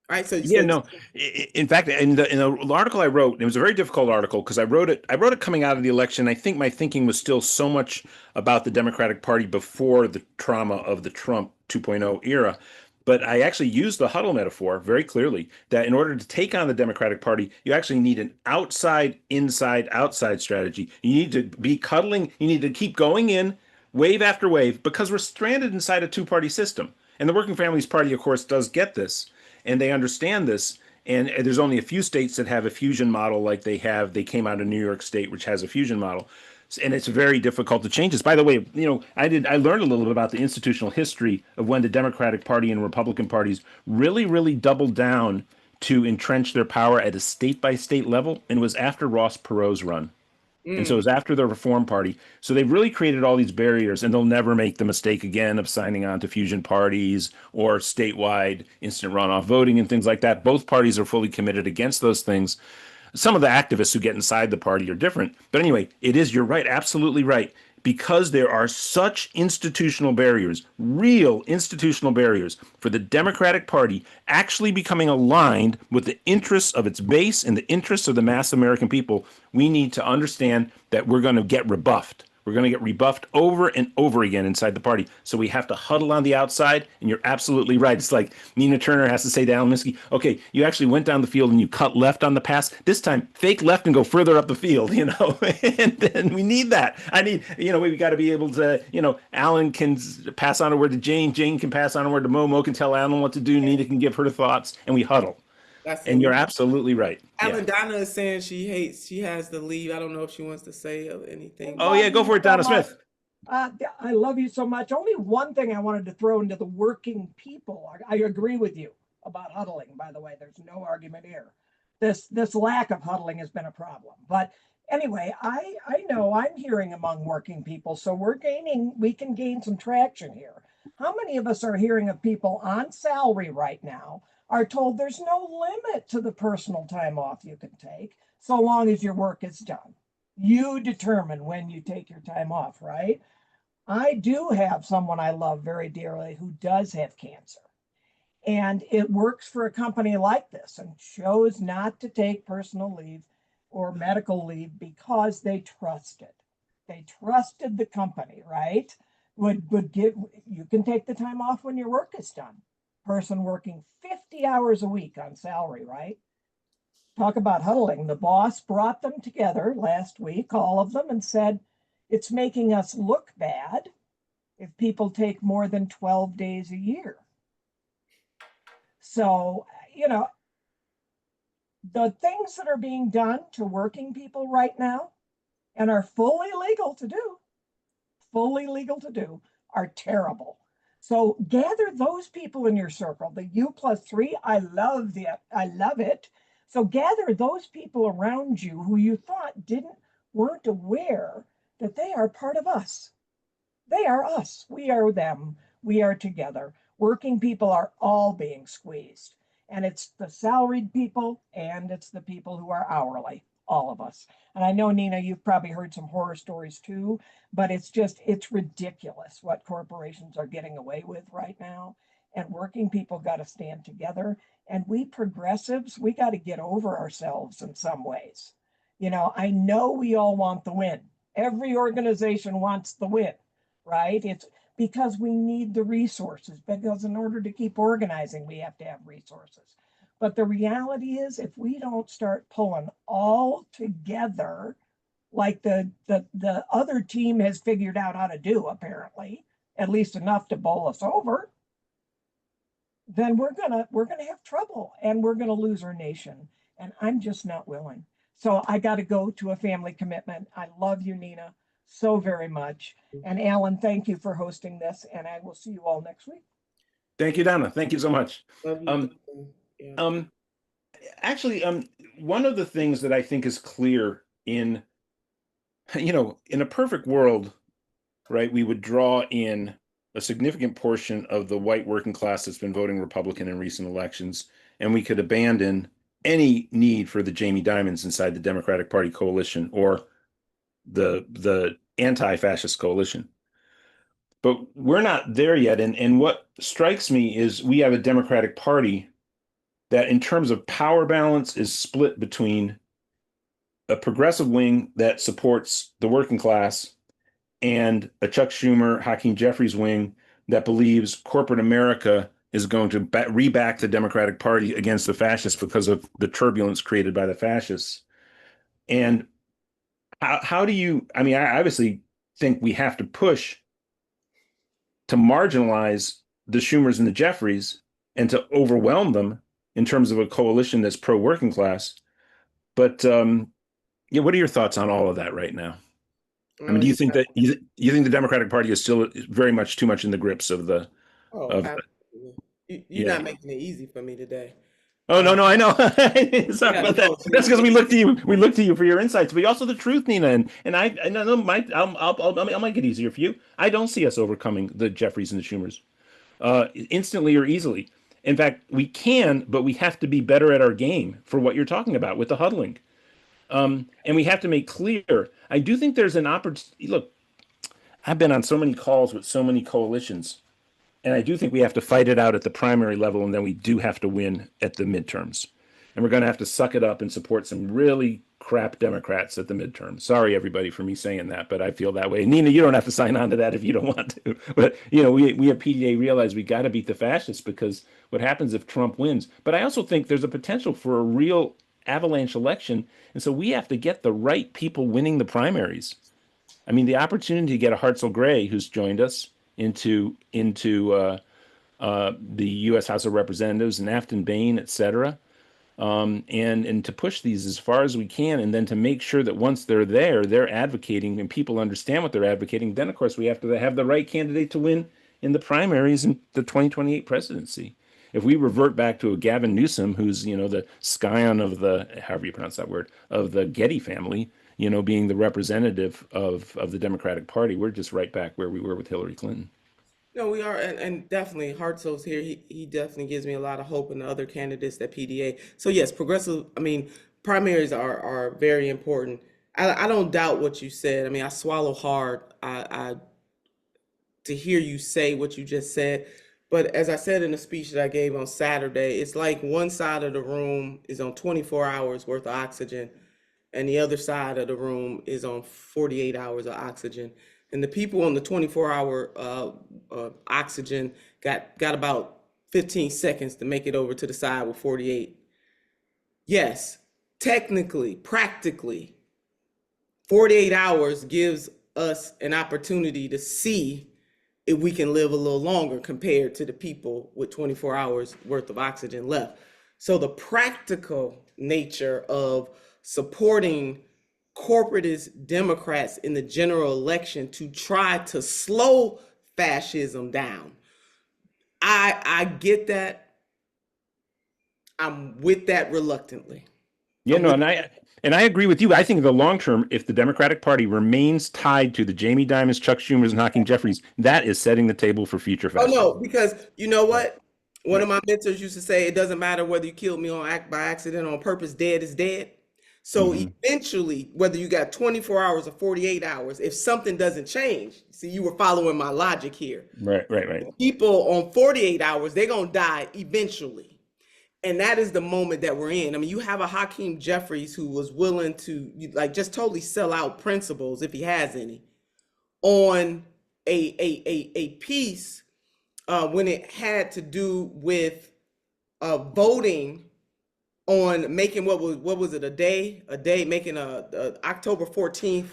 S5: Right. So
S1: in fact, in the article I wrote, it was a very difficult article because I wrote it coming out of the election. I think my thinking was still so much about the Democratic Party before the trauma of the Trump 2.0 era. But I actually used the huddle metaphor very clearly, that in order to take on the Democratic Party, you actually need an outside, inside, outside strategy. You need to be cuddling. You need to keep going in wave after wave because we're stranded inside a two-party system. And the Working Families Party, of course, does get this, and they understand this. And there's only a few states that have a fusion model like they have. They came out of New York State, which has a fusion model. And it's very difficult to change this. By the way, I learned a little bit about the institutional history of when the Democratic Party and Republican parties really, really doubled down to entrench their power at a state-by-state level. And it was after Ross Perot's run. And so it was after the Reform Party. So they've really created all these barriers, and they'll never make the mistake again of signing on to fusion parties or statewide instant runoff voting and things like that. Both parties are fully committed against those things. Some of the activists who get inside the party are different. But anyway, you're right, absolutely right. because there are such institutional barriers, real institutional barriers, for the Democratic Party actually becoming aligned with the interests of its base and the interests of the mass American people, we need to understand that we're going to get rebuffed. We're going to get rebuffed over and over again inside the party. So we have to huddle on the outside. And you're absolutely right. It's like Nina Turner has to say to Alan Minsky, okay, you actually went down the field and you cut left on the pass. This time, fake left and go further up the field, and then we need that. I need, we've got to be able to, Alan can pass on a word to Jane. Jane can pass on a word to Mo. Mo can tell Alan what to do. Nina can give her thoughts, and we huddle. And you're absolutely right.
S5: Alan, Donna is saying she has to leave. I don't know if she wants to say anything.
S1: Oh, yeah, go for it, Donna Smith.
S4: I love you so much. Only one thing I wanted to throw into the working people. I agree with you about huddling, by the way. There's no argument here. This lack of huddling has been a problem. But anyway, I know I'm hearing among working people, so we can gain some traction here. How many of us are hearing of people on salary right now are told there's no limit to the personal time off you can take so long as your work is done? You determine when you take your time off, right? I do have someone I love very dearly who does have cancer. And it works for a company like this and chose not to take personal leave or medical leave because they trusted. They trusted the company, right? Would give, you can take the time off when your work is done. Person working 50 hours a week on salary, right? Talk about huddling. The boss brought them together last week, all of them, and said, it's making us look bad if people take more than 12 days a year. So, the things that are being done to working people right now and are fully legal to do, are terrible. So gather those people in your circle, the U+3. I love it. So gather those people around you who you thought weren't aware that they are part of us. They are us. We are them. We are together. Working people are all being squeezed. And it's the salaried people and it's the people who are hourly, all of us. And I know, Nina, you've probably heard some horror stories too, but it's ridiculous what corporations are getting away with right now. And working people got to stand together. And we progressives, we got to get over ourselves in some ways. I know we all want the win. Every organization wants the win, right? It's because we need the resources, because in order to keep organizing, we have to have resources. But the reality is, if we don't start pulling all together, like the other team has figured out how to do, apparently, at least enough to bowl us over, then we're gonna have trouble and we're gonna lose our nation. And I'm just not willing. So I got to go to a family commitment. I love you, Nina, so very much. And Alan, thank you for hosting this, and I will see you all next week.
S1: Thank you, Donna. Thank you so much.
S5: Love you.
S1: Actually, one of the things that I think is clear in a perfect world, right, we would draw in a significant portion of the white working class that's been voting Republican in recent elections, and we could abandon any need for the Jamie Dimons inside the Democratic Party coalition or the anti-fascist coalition. But we're not there yet. And what strikes me is we have a Democratic Party that in terms of power balance is split between a progressive wing that supports the working class and a Chuck Schumer, Hakeem Jeffries wing that believes corporate America is going to reback the Democratic Party against the fascists because of the turbulence created by the fascists. And how do you, I obviously think we have to push to marginalize the Schumers and the Jeffries and to overwhelm them in terms of a coalition that's pro-working class. But what are your thoughts on all of that right now? Do you think that you think the Democratic Party is still very much too much in the grips of the?
S5: Absolutely. You're not making it easy for me today.
S1: Oh no, I know. Sorry about that. That's because we look to you. We look to you for your insights, but also the truth, Nina. And I know I'll make it easier for you. I don't see us overcoming the Jeffries and the Schumers instantly or easily. In fact, we can, but we have to be better at our game for what you're talking about with the huddling. And we have to make clear. I do think there's an opportunity. Look, I've been on so many calls with so many coalitions, and I do think we have to fight it out at the primary level, and then we do have to win at the midterms. And we're going to have to suck it up and support some really crap Democrats at the midterms. Sorry, everybody, for me saying that, but I feel that way. Nina, you don't have to sign on to that if you don't want to. But, we at PDA realize we got to beat the fascists, because what happens if Trump wins? But I also think there's a potential for a real avalanche election. And so we have to get the right people winning the primaries. I mean, the opportunity to get a Hartzell Gray, who's joined us, into the U.S. House of Representatives, and Afton Bain, et cetera, and to push these as far as we can, and then to make sure that once they're there, they're advocating and people understand what they're advocating. Then, of course, we have to have the right candidate to win in the primaries in the 2028 presidency. If we revert back to a Gavin Newsom, who's, the scion of the, however you pronounce that word, of the Getty family, being the representative of the Democratic Party, we're just right back where we were with Hillary Clinton.
S5: No, we are, and definitely Hartzell's here. He definitely gives me a lot of hope, and the other candidates at PDA. So yes, primaries are very important. I don't doubt what you said. I mean, I swallow hard. I to hear you say what you just said. But as I said in the speech that I gave on Saturday, it's like one side of the room is on 24 hours worth of oxygen, and the other side of the room is on 48 hours of oxygen. And the people on the 24-hour oxygen got about 15 seconds to make it over to the side with 48. Yes, technically, practically, 48 hours gives us an opportunity to see if we can live a little longer compared to the people with 24 hours worth of oxygen left. So the practical nature of supporting corporatist Democrats in the general election to try to slow fascism down, I get that. I'm with that reluctantly.
S1: Yeah, no, and I agree with you. I think in the long term, if the Democratic Party remains tied to the Jamie Dimons, Chuck Schumers, and Hakeem Jeffries, that is setting the table for future
S5: Oh
S1: fascism.
S5: no, because you know what? One of my mentors used to say, "It doesn't matter whether you killed me by accident or on purpose. Dead is dead." So eventually, whether you got 24 hours or 48 hours, if something doesn't change, see, you were following my logic here.
S1: Right.
S5: People on 48 hours, they're gonna die eventually. And that is the moment that we're in. I mean, you have a Hakeem Jeffries who was willing to just totally sell out principles, if he has any, on a piece when it had to do with voting on making what was it, a day making a October 14th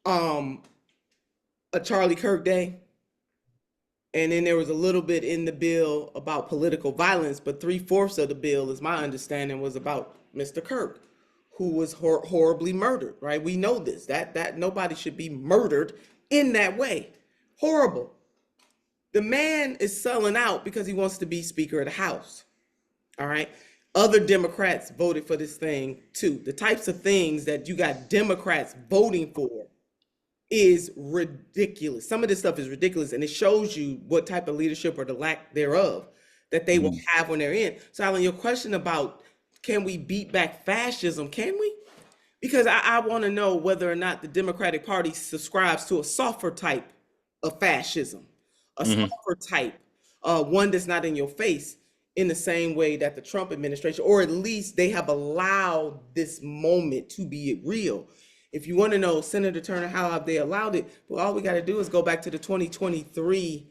S5: a Charlie Kirk Day. And then there was a little bit in the bill about political violence, but 3/4 of the bill, as my understanding, was about Mr. Kirk, who was horribly murdered, right? We know this, that nobody should be murdered in that way. Horrible. The man is selling out because he wants to be Speaker of the House, all right? Other Democrats voted for this thing too. The types of things that you got Democrats voting for is ridiculous. Some of this stuff is ridiculous, and it shows you what type of leadership or the lack thereof that they will have when they're in. So Alan, your question about can we beat back fascism, can we? Because I want to know whether or not the Democratic Party subscribes to a softer type of fascism, a softer type, one that's not in your face in the same way that the Trump administration, or at least they have allowed this moment to be real. If you want to know, Senator Turner, how have they allowed it? Well, all we got to do is go back to the 2023.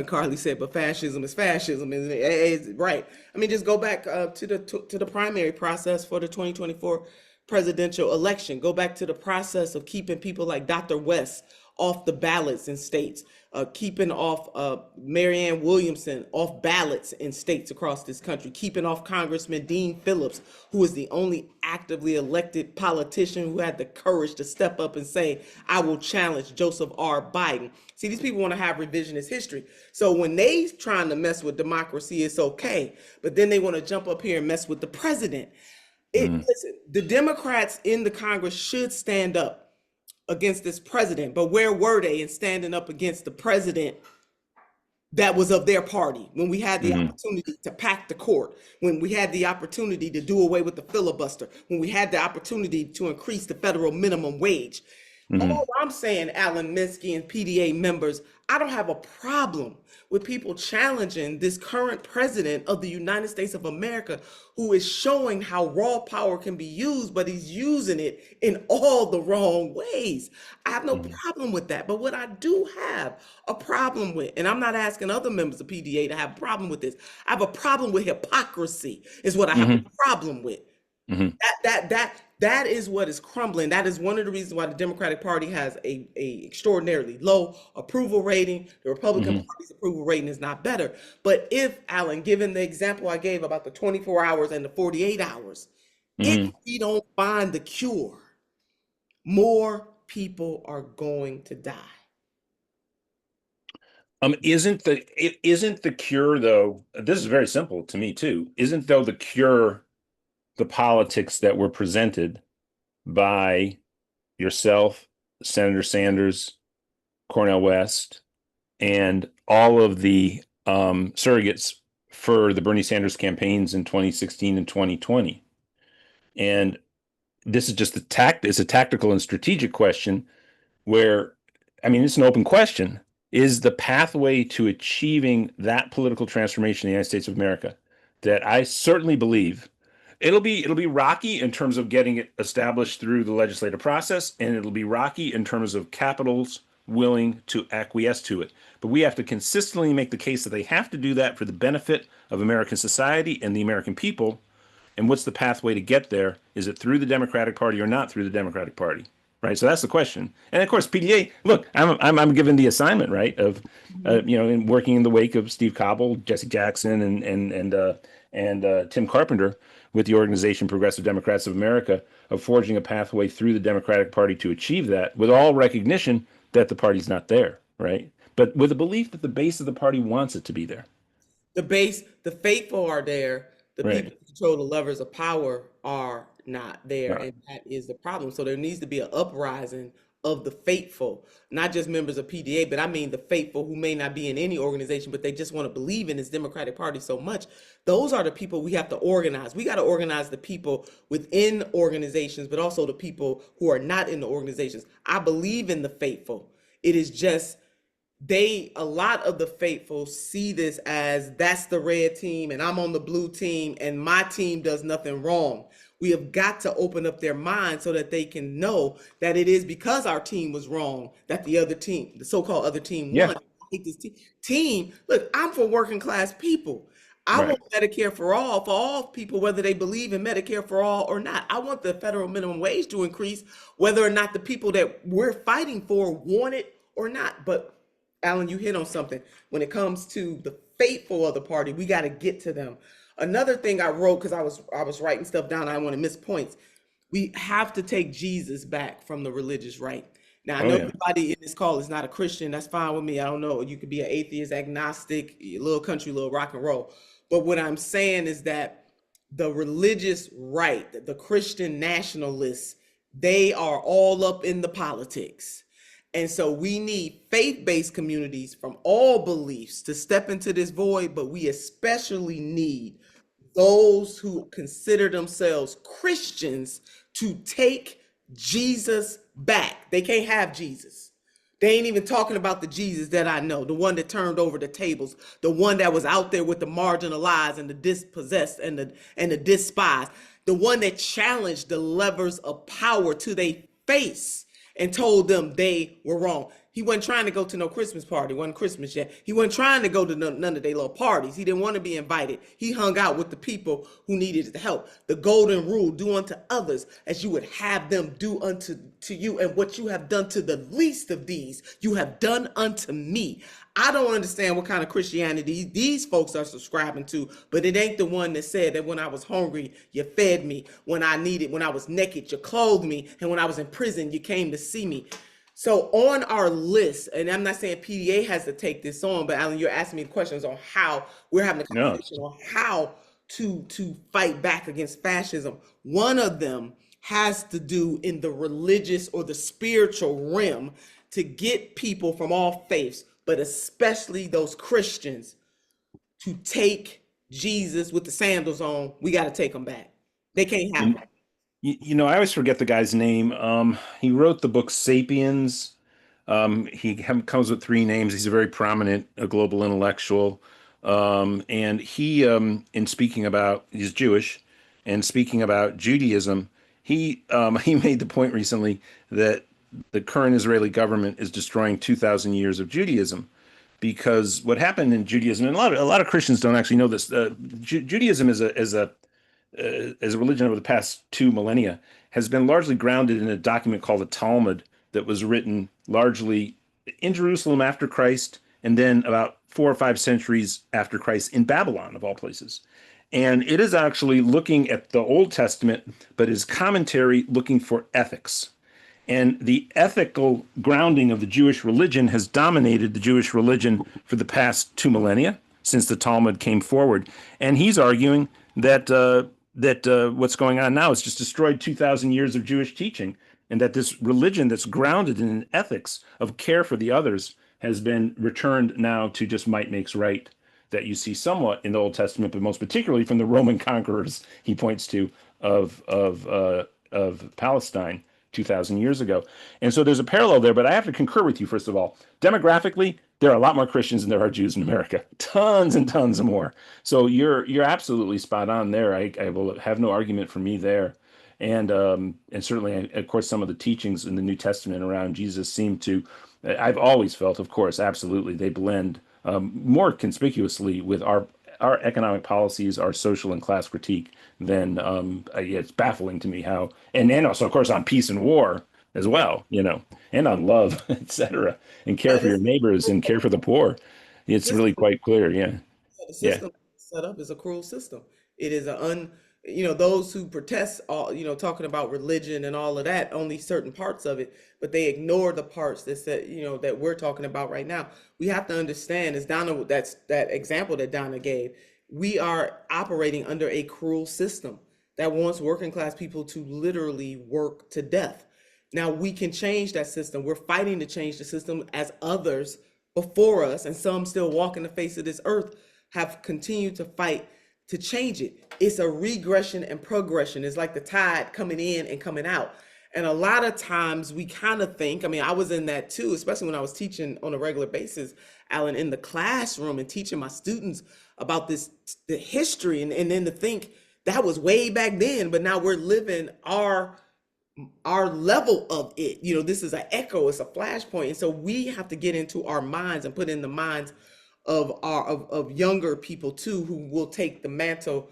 S5: Carly said, but fascism is fascism, isn't it? Right. I mean, just go back to the primary process for the 2024 presidential election. Go back to the process of keeping people like Dr. West off the ballots in states, keeping off Marianne Williamson off ballots in states across this country, keeping off Congressman Dean Phillips, who is the only actively elected politician who had the courage to step up and say, I will challenge Joseph R. Biden. See, these people want to have revisionist history. So when they trying to mess with democracy, it's okay. But then they want to jump up here and mess with the president. Listen, the Democrats in the Congress should stand up against this president, but where were they in standing up against the president that was of their party, when we had the opportunity to pack the court, when we had the opportunity to do away with the filibuster, when we had the opportunity to increase the federal minimum wage. All I'm saying, Alan Minsky and PDA members, I don't have a problem with people challenging this current president of the United States of America, who is showing how raw power can be used, but he's using it in all the wrong ways. I have no problem with that. But what I do have a problem with, and I'm not asking other members of PDA to have a problem with this, I have a problem with hypocrisy, is what I have a problem with. That is what is crumbling. That is one of the reasons why the Democratic Party has a extraordinarily low approval rating. The Republican Party's approval rating is not better. But if, Alan, given the example I gave about the 24 hours and the 48 hours, if we don't find the cure, more people are going to die.
S1: Isn't the cure, though? This is very simple to me too. Isn't, though, the cure the politics that were presented by yourself, Senator Sanders, Cornel West, and all of the surrogates for the Bernie Sanders campaigns in 2016 and 2020? And this is just it's a tactical and strategic question where, I mean, it's an open question. Is the pathway to achieving that political transformation in the United States of America, that I certainly believe it'll be rocky in terms of getting it established through the legislative process, and it'll be rocky in terms of capitals willing to acquiesce to it. But we have to consistently make the case that they have to do that for the benefit of American society and the American people. And what's the pathway to get there? Is it through the Democratic Party or not through the Democratic Party? Right. So that's the question. And of course, PDA, look, I'm given the assignment, right, of, in working in the wake of Steve Cobble, Jesse Jackson, and Tim Carpenter with the organization Progressive Democrats of America, of forging a pathway through the Democratic Party to achieve that, with all recognition that the party's not there, right? But with a belief that the base of the party wants it to be there.
S5: The base, the faithful are there. The
S1: Right.
S5: people who control the levers of power are not there.
S1: Right.
S5: And that is the problem. So there needs to be an uprising of the faithful, not just members of PDA, but I mean the faithful who may not be in any organization, but they just want to believe in this Democratic Party so much. Those are the people we have to organize. We got to organize the people within organizations, but also the people who are not in the organizations. I believe in the faithful. It is just a lot of the faithful see this as, that's the red team and I'm on the blue team and my team does nothing wrong. We have got to open up their minds so that they can know that it is because our team was wrong that the other team, the so-called other team, won. I hate this team. Look, I'm for working class people. I want Medicare for all people, whether they believe in Medicare for all or not. I want the federal minimum wage to increase, whether or not the people that we're fighting for want it or not. But Alan, you hit on something. When it comes to the faithful of the party, we got to get to them. Another thing I wrote, because I was writing stuff down, I want to miss points. We have to take Jesus back from the religious right. Now, I know everybody in this call is not a Christian. That's fine with me. I don't know. You could be an atheist, agnostic, little country, little rock and roll. But what I'm saying is that the religious right, the Christian nationalists, they are all up in the politics. And so we need faith-based communities from all beliefs to step into this void, but we especially need those who consider themselves Christians to take Jesus back. They can't have Jesus. They ain't even talking about the Jesus that I know, the one that turned over the tables, the one that was out there with the marginalized and the dispossessed and the despised, the one that challenged the levers of power to their face and told them they were wrong. He wasn't trying to go to no Christmas party. It wasn't Christmas yet. He wasn't trying to go to none of their little parties. He didn't want to be invited. He hung out with the people who needed the help. The golden rule, do unto others as you would have them do unto you. And what you have done to the least of these, you have done unto me. I don't understand what kind of Christianity these folks are subscribing to, but it ain't the one that said that when I was hungry, you fed me. When I was naked, you clothed me. And when I was in prison, you came to see me. So on our list, and I'm not saying PDA has to take this on, but Alan, you're asking me questions on how we're having a conversation on how to fight back against fascism. One of them has to do in the religious or the spiritual realm to get people from all faiths but especially those Christians, to take Jesus with the sandals on. We got to take them back. They can't have
S1: You,
S5: them.
S1: I always forget the guy's name. He wrote the book *Sapiens*. Comes with three names. He's a very prominent global intellectual. And he, in speaking about, he's Jewish, and speaking about Judaism, he made the point recently that the current Israeli government is destroying 2,000 years of Judaism, because what happened in Judaism, and a lot of Christians don't actually know this. Judaism as a religion over the past 2 millennia has been largely grounded in a document called the Talmud that was written largely in Jerusalem after Christ, and then about 4 or 5 centuries after Christ in Babylon, of all places. And it is actually looking at the Old Testament, but is commentary looking for ethics. And the ethical grounding of the Jewish religion has dominated the Jewish religion for the past 2 millennia, since the Talmud came forward. And he's arguing that what's going on now has just destroyed 2,000 years of Jewish teaching, and that this religion that's grounded in an ethics of care for the others has been returned now to just might makes right, that you see somewhat in the Old Testament, but most particularly from the Roman conquerors he points to of Palestine 2,000 years ago. And so there's a parallel there, but I have to concur with you, first of all. Demographically, there are a lot more Christians than there are Jews in America. Tons and tons more. So you're absolutely spot on there. I will have no argument for me there. And certainly, of course, some of the teachings in the New Testament around Jesus seem to, I've always felt, of course, absolutely, they blend more conspicuously with our economic policies, our social and class critique, then it's baffling to me how, and also, of course, on peace and war as well, and on love, etc., and care for your neighbors and care for the poor. It's really quite clear. Yeah.
S5: The
S1: Yeah.
S5: system set up is a cruel system. It is those who protest all, talking about religion and all of that, only certain parts of it, but they ignore the parts that said, that we're talking about right now. We have to understand, as Donna, that's that example that Donna gave, we are operating under a cruel system that wants working class people to literally work to death. Now we can change that system. We're fighting to change the system, as others before us, and some still walking the face of this earth, have continued to fight to change it. It's a regression and progression. It's like the tide coming in and coming out. And a lot of times we kind of think, I was in that too, especially when I was teaching on a regular basis, Alan, in the classroom and teaching my students about the history, and then to think that was way back then, but now we're living our level of it. This is an echo, it's a flashpoint. And so we have to get into our minds and put in the minds of younger people too, who will take the mantle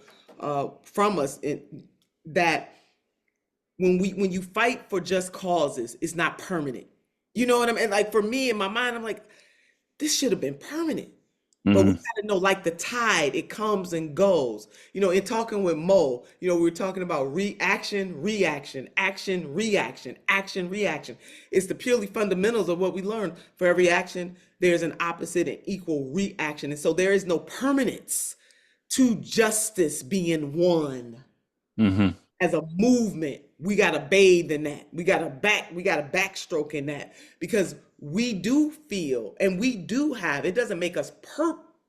S5: from us, in that when you fight for just causes, it's not permanent. You know what I mean? Like, for me, in my mind, I'm like, this should have been permanent. But we got to know, like the tide, it comes and goes. In talking with Mo, we were talking about reaction, reaction, action, reaction, action, reaction. It's the purely fundamentals of what we learned. For every action, there's an opposite and equal reaction. And so there is no permanence to justice being won. As a movement, we got to bathe in that. We got to backstroke in that, because we do feel, and we do have, it doesn't make us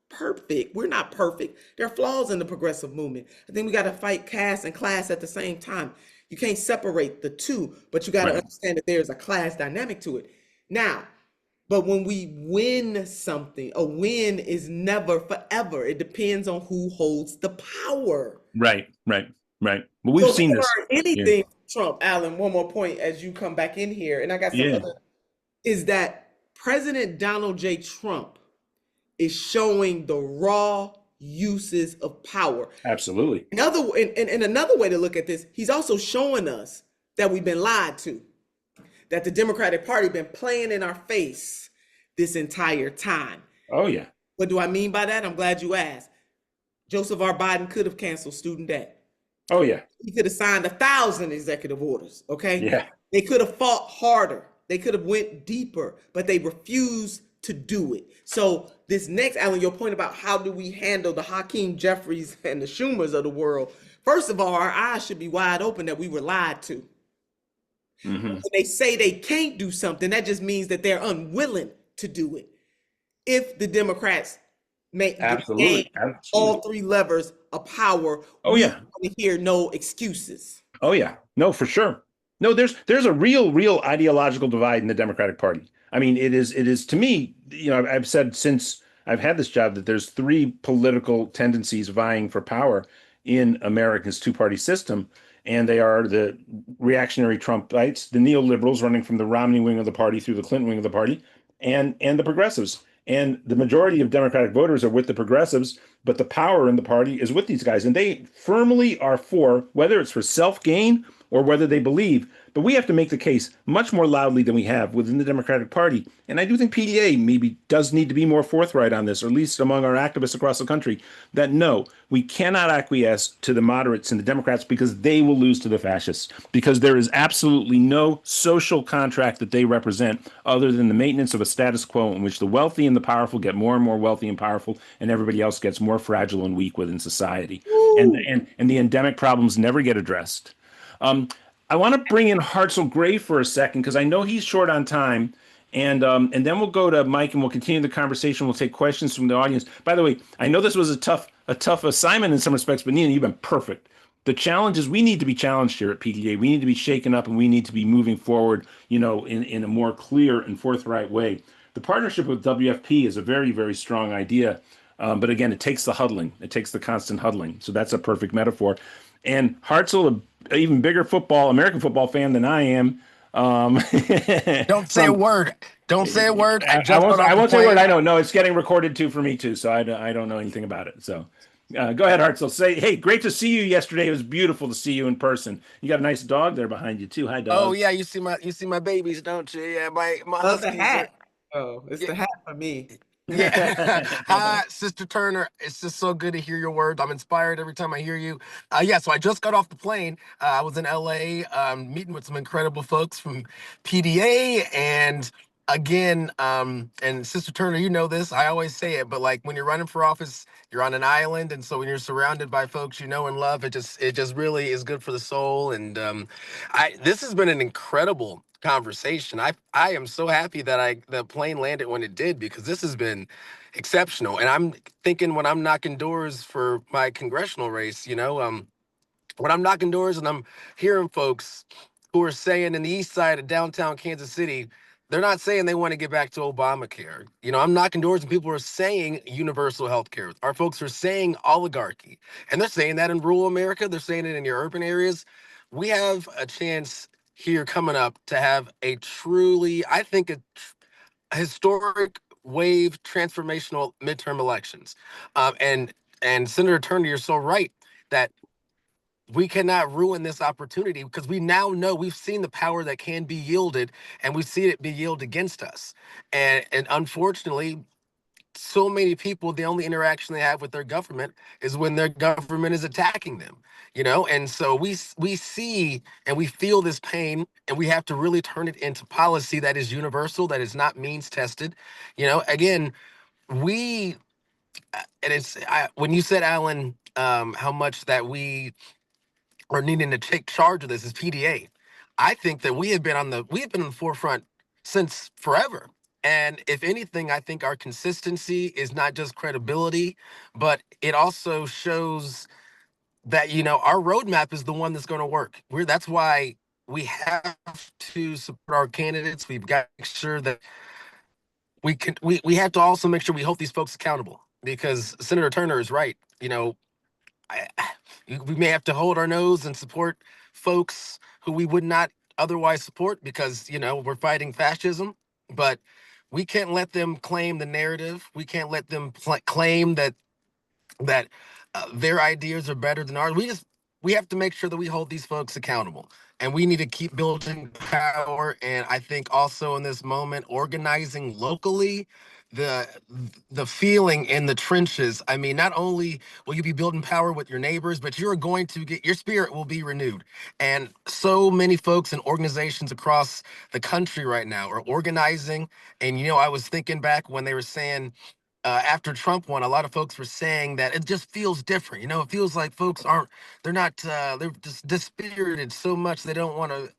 S5: perfect. We're not perfect. There are flaws in the progressive movement. I think we got to fight caste and class at the same time. You can't separate the two, but you got to understand that there's a class dynamic to it. Now, but when we win something, a win is never forever. It depends on who holds the power.
S1: Right. But we've seen this.
S5: Anything Trump, Alan, one more point as you come back in here, and I got some other, is that President Donald J. Trump is showing the raw uses of power.
S1: Absolutely.
S5: Another way to look at this, he's also showing us that we've been lied to, that the Democratic Party been playing in our face this entire time.
S1: Oh, yeah.
S5: What do I mean by that? I'm glad you asked. Joseph R. Biden could have canceled student debt.
S1: Oh, yeah.
S5: He could have signed 1,000 executive orders, okay?
S1: Yeah.
S5: They could have fought harder. They could have went deeper, but they refused to do it. So this next, Alan, your point about how do we handle the Hakeem Jeffries and the Schumers of the world, first of all, our eyes should be wide open that we were lied to. When they say they can't do something, that just means that they're unwilling to do it. if the Democrats gain
S1: Absolutely.
S5: all three levers of power.
S1: Oh,
S5: We
S1: yeah.
S5: don't want to hear no excuses.
S1: Oh yeah, no, for sure. No, there's a real ideological divide in the Democratic Party. I mean, it is to me, I've said since I've had this job that there's three political tendencies vying for power in America's two-party system, and they are the reactionary Trumpites, the neoliberals running from the Romney wing of the party through the Clinton wing of the party, and the progressives. And the majority of Democratic voters are with the progressives, but the power in the party is with these guys. And they firmly are for, whether it's for self-gain or whether they believe. But we have to make the case much more loudly than we have within the Democratic Party. And I do think PDA maybe does need to be more forthright on this, or at least among our activists across the country, that no, we cannot acquiesce to the moderates and the Democrats because they will lose to the fascists, because there is absolutely no social contract that they represent other than the maintenance of a status quo in which the wealthy and the powerful get more and more wealthy and powerful, and everybody else gets more fragile and weak within society. And the endemic problems never get addressed. I want to bring in Hartzell Gray for a second because I know he's short on time, and then we'll go to Mike and we'll continue the conversation. We'll take questions from the audience. By the way, I know this was a tough assignment in some respects, but Nina, you've been perfect. The challenge is we need to be challenged here at PDA. We need to be shaken up, and we need to be moving forward, in a more clear and forthright way. The partnership with WFP is a very, very strong idea. But again, it takes the huddling. It takes the constant huddling. So that's a perfect metaphor. And Hartzell, an even bigger American football fan than I am.
S6: Don't say a word. Don't say a word.
S1: I won't say a word. I don't know. It's getting recorded too for me too, so I don't know anything about it. So go ahead, Hartzell. Say, hey, great to see you yesterday. It was beautiful to see you in person. You got a nice dog there behind you too. Hi, dog.
S6: Oh yeah, you see my babies, don't you? Yeah, my
S5: Love the
S6: huskies
S5: hat.
S6: are.
S5: It's the hat for me.
S6: Yeah. Hi, Sister Turner. It's just so good to hear your words. I'm inspired every time I hear you. Yeah, so I just got off the plane. I was in LA meeting with some incredible folks from PDA. And again, and Sister Turner, you know this, I always say it, but like when you're running for office, you're on an island. And so when you're surrounded by folks you know and love, it just really is good for the soul. And this has been an incredible conversation. I am so happy that the plane landed when it did, because this has been exceptional. And I'm thinking, when I'm knocking doors for my congressional race, when I'm knocking doors and I'm hearing folks who are saying in the east side of downtown Kansas City, they're not saying they want to get back to Obamacare. I'm knocking doors and people are saying universal health care. Our folks are saying oligarchy. And they're saying that in rural America. They're saying it in your urban areas. We have a chance here coming up to have a truly, I think, a historic wave transformational midterm elections. And Senator Turner, you're so right that we cannot ruin this opportunity, because we now know, we've seen the power that can be yielded, and we see it be yielded against us. And unfortunately, so many people, the only interaction they have with their government is when their government is attacking them, and so we see and we feel this pain, and we have to really turn it into policy that is universal, that is not means tested. Again, we and when you said, Alan, how much that we are needing to take charge of this as PDA. I think that we have been on the forefront since forever. And if anything, I think our consistency is not just credibility, but it also shows that, our roadmap is the one that's going to work. That's why we have to support our candidates. We've got to make sure that we have to also make sure we hold these folks accountable, because Senator Turner is right. I, we may have to hold our nose and support folks who we would not otherwise support, because we're fighting fascism. But we can't let them claim the narrative. We can't let them claim that their ideas are better than ours. We have to make sure that we hold these folks accountable, and we need to keep building power. And I think also in this moment, organizing locally, the the feeling in the trenches. I mean, not only will you be building power with your neighbors, but you're going to get, your spirit will be renewed. And so many folks and organizations across the country right now are organizing. And I was thinking back when they were saying, after Trump won, a lot of folks were saying that it just feels different. It feels like folks they're not, they're just dispirited so much they don't want to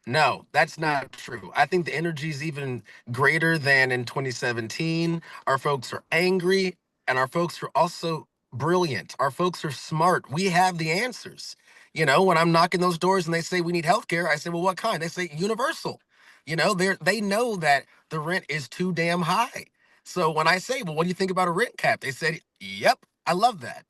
S6: No, that's not true. I think the energy is even greater than in 2017. Our folks are angry, and our folks are also brilliant. Our folks are smart. We have the answers. When I'm knocking those doors and they say we need healthcare, I say, well, what kind? They say universal. They know that the rent is too damn high. So when I say, well, what do you think about a rent cap? They said, yep, I love that.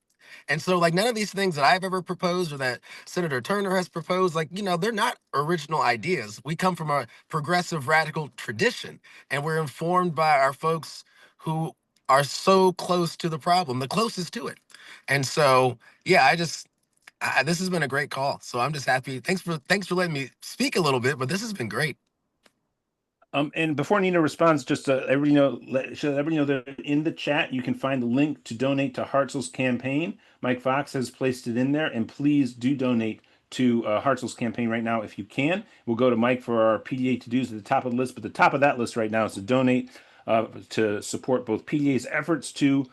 S6: And so, like, none of these things that I've ever proposed or that Senator Turner has proposed, like, they're not original ideas. We come from a progressive radical tradition, and we're informed by our folks who are so close to the problem, the closest to it. And so, yeah, this has been a great call. So I'm just happy. Thanks for letting me speak a little bit, but this has been great.
S1: And before Nina responds, just should everybody know that in the chat you can find the link to donate to Hartzell's campaign. Mike Fox has placed it in there, and please do donate to Hartzell's campaign right now if you can. We'll go to Mike for our PDA to-dos at the top of the list, but the top of that list right now is to donate to support both PDA's efforts to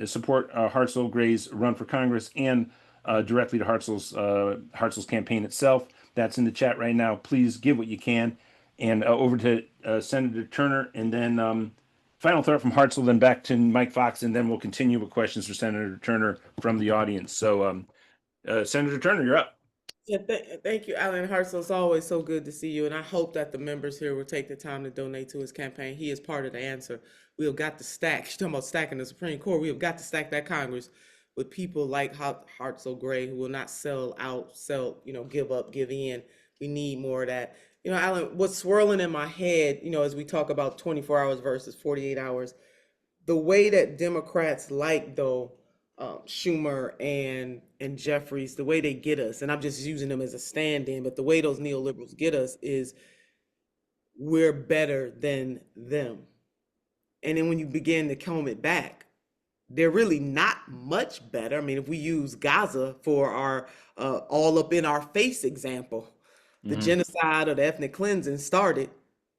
S1: support Hartzell Gray's run for Congress and directly to Hartzell's campaign itself. That's in the chat right now. Please give what you can. And over to Senator Turner, and then final thought from Hartzell, then back to Mike Fox, and then we'll continue with questions for Senator Turner from the audience. So, Senator Turner, you're up.
S5: Yeah, thank you, Alan Hartzell. It's always so good to see you, and I hope that the members here will take the time to donate to his campaign. He is part of the answer. We have got to stack. You're talking about stacking the Supreme Court. We have got to stack that Congress with people like Hartzell Gray who will not sell out, give up, give in. We need more of that. Alan, what's swirling in my head, as we talk about 24 hours versus 48 hours, the way that Democrats though, Schumer and Jeffries, the way they get us, and I'm just using them as a stand-in, but the way those neoliberals get us is we're better than them. And then when you begin to comb it back, they're really not much better. I mean, if we use Gaza for our all up in our face example, the genocide or the ethnic cleansing started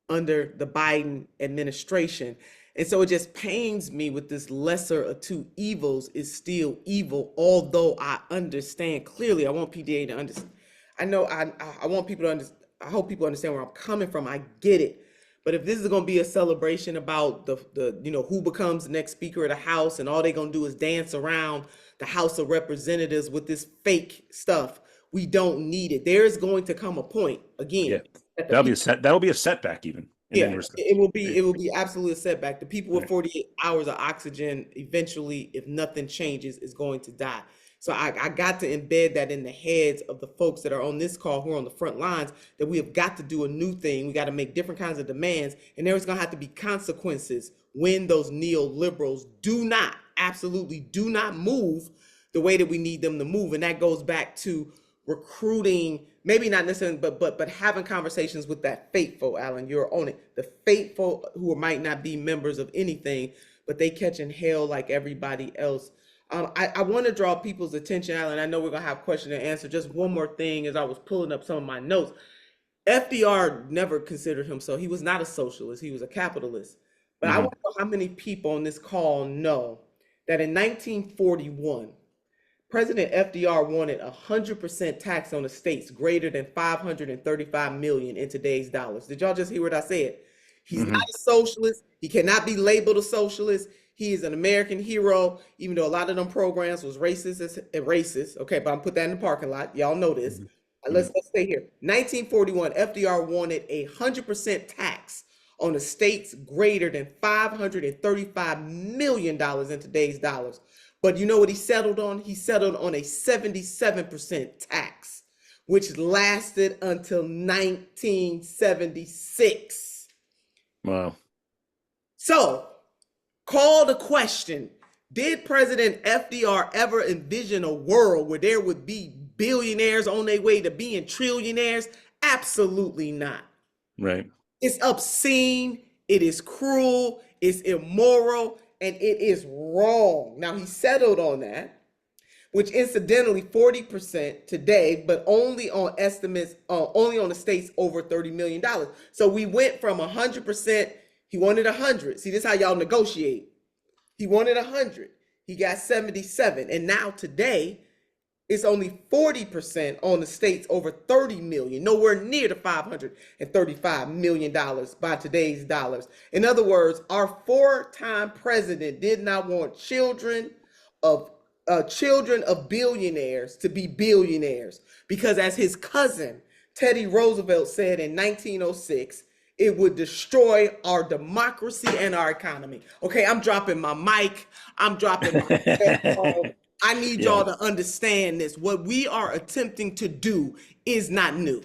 S5: under the Biden administration. And so it just pains me with this lesser of two evils is still evil, although I understand clearly. I want PDA to understand. I know I want people to understand. I hope people understand where I'm coming from. I get it. But if this is going to be a celebration about the who becomes the next Speaker of the House and all they're going to do is dance around the House of Representatives with this fake stuff, we don't need it. There is going to come a point again.
S1: Yeah, that'll be a setback even.
S5: Yeah, it will be absolutely a setback. The people with 48 hours of oxygen eventually, if nothing changes, is going to die. So I got to embed that in the heads of the folks that are on this call who are on the front lines, that we have got to do a new thing. We got to make different kinds of demands, and there's going to have to be consequences when those neoliberals absolutely do not move the way that we need them to move. And that goes back to recruiting, maybe not necessarily, but having conversations with that faithful, Alan, you're on it, the faithful who might not be members of anything, but they catching hell like everybody else. I want to draw people's attention, Alan. I know we're going to have question and answer. Just one more thing as I was pulling up some of my notes. FDR never considered himself, he was not a socialist, he was a capitalist. But I want to know how many people on this call know that in 1941, President FDR wanted 100% tax on estates greater than 535 million in today's dollars. Did y'all just hear what I said? He's not a socialist. He cannot be labeled a socialist. He is an American hero, even though a lot of them programs was racist. Okay, but I'm put that in the parking lot. Y'all know this. Let's stay here. 1941, FDR wanted 100% tax on estates greater than $535 million in today's dollars. But you know what he settled on? He settled on a 77% tax, which lasted until 1976.
S1: Wow.
S5: So, call the question, did President FDR ever envision a world where there would be billionaires on their way to being trillionaires? Absolutely not.
S1: Right.
S5: It's obscene, it is cruel, it's immoral, and it is wrong. Now, he settled on that, which incidentally 40% today, but only on estimates, only on the states over $30 million. So we went from 100%, he wanted 100. See, this is how y'all negotiate. He wanted 100. He got 77. And now today, It's only 40% on the states over 30 million, nowhere near the $535 million by today's dollars. In other words, our four-time president did not want of children of billionaires to be billionaires because, as his cousin Teddy Roosevelt said in 1906, it would destroy our democracy and our economy. Okay, I'm dropping my mic. I'm dropping my headphone. I need y'all to understand this. What we are attempting to do is not new.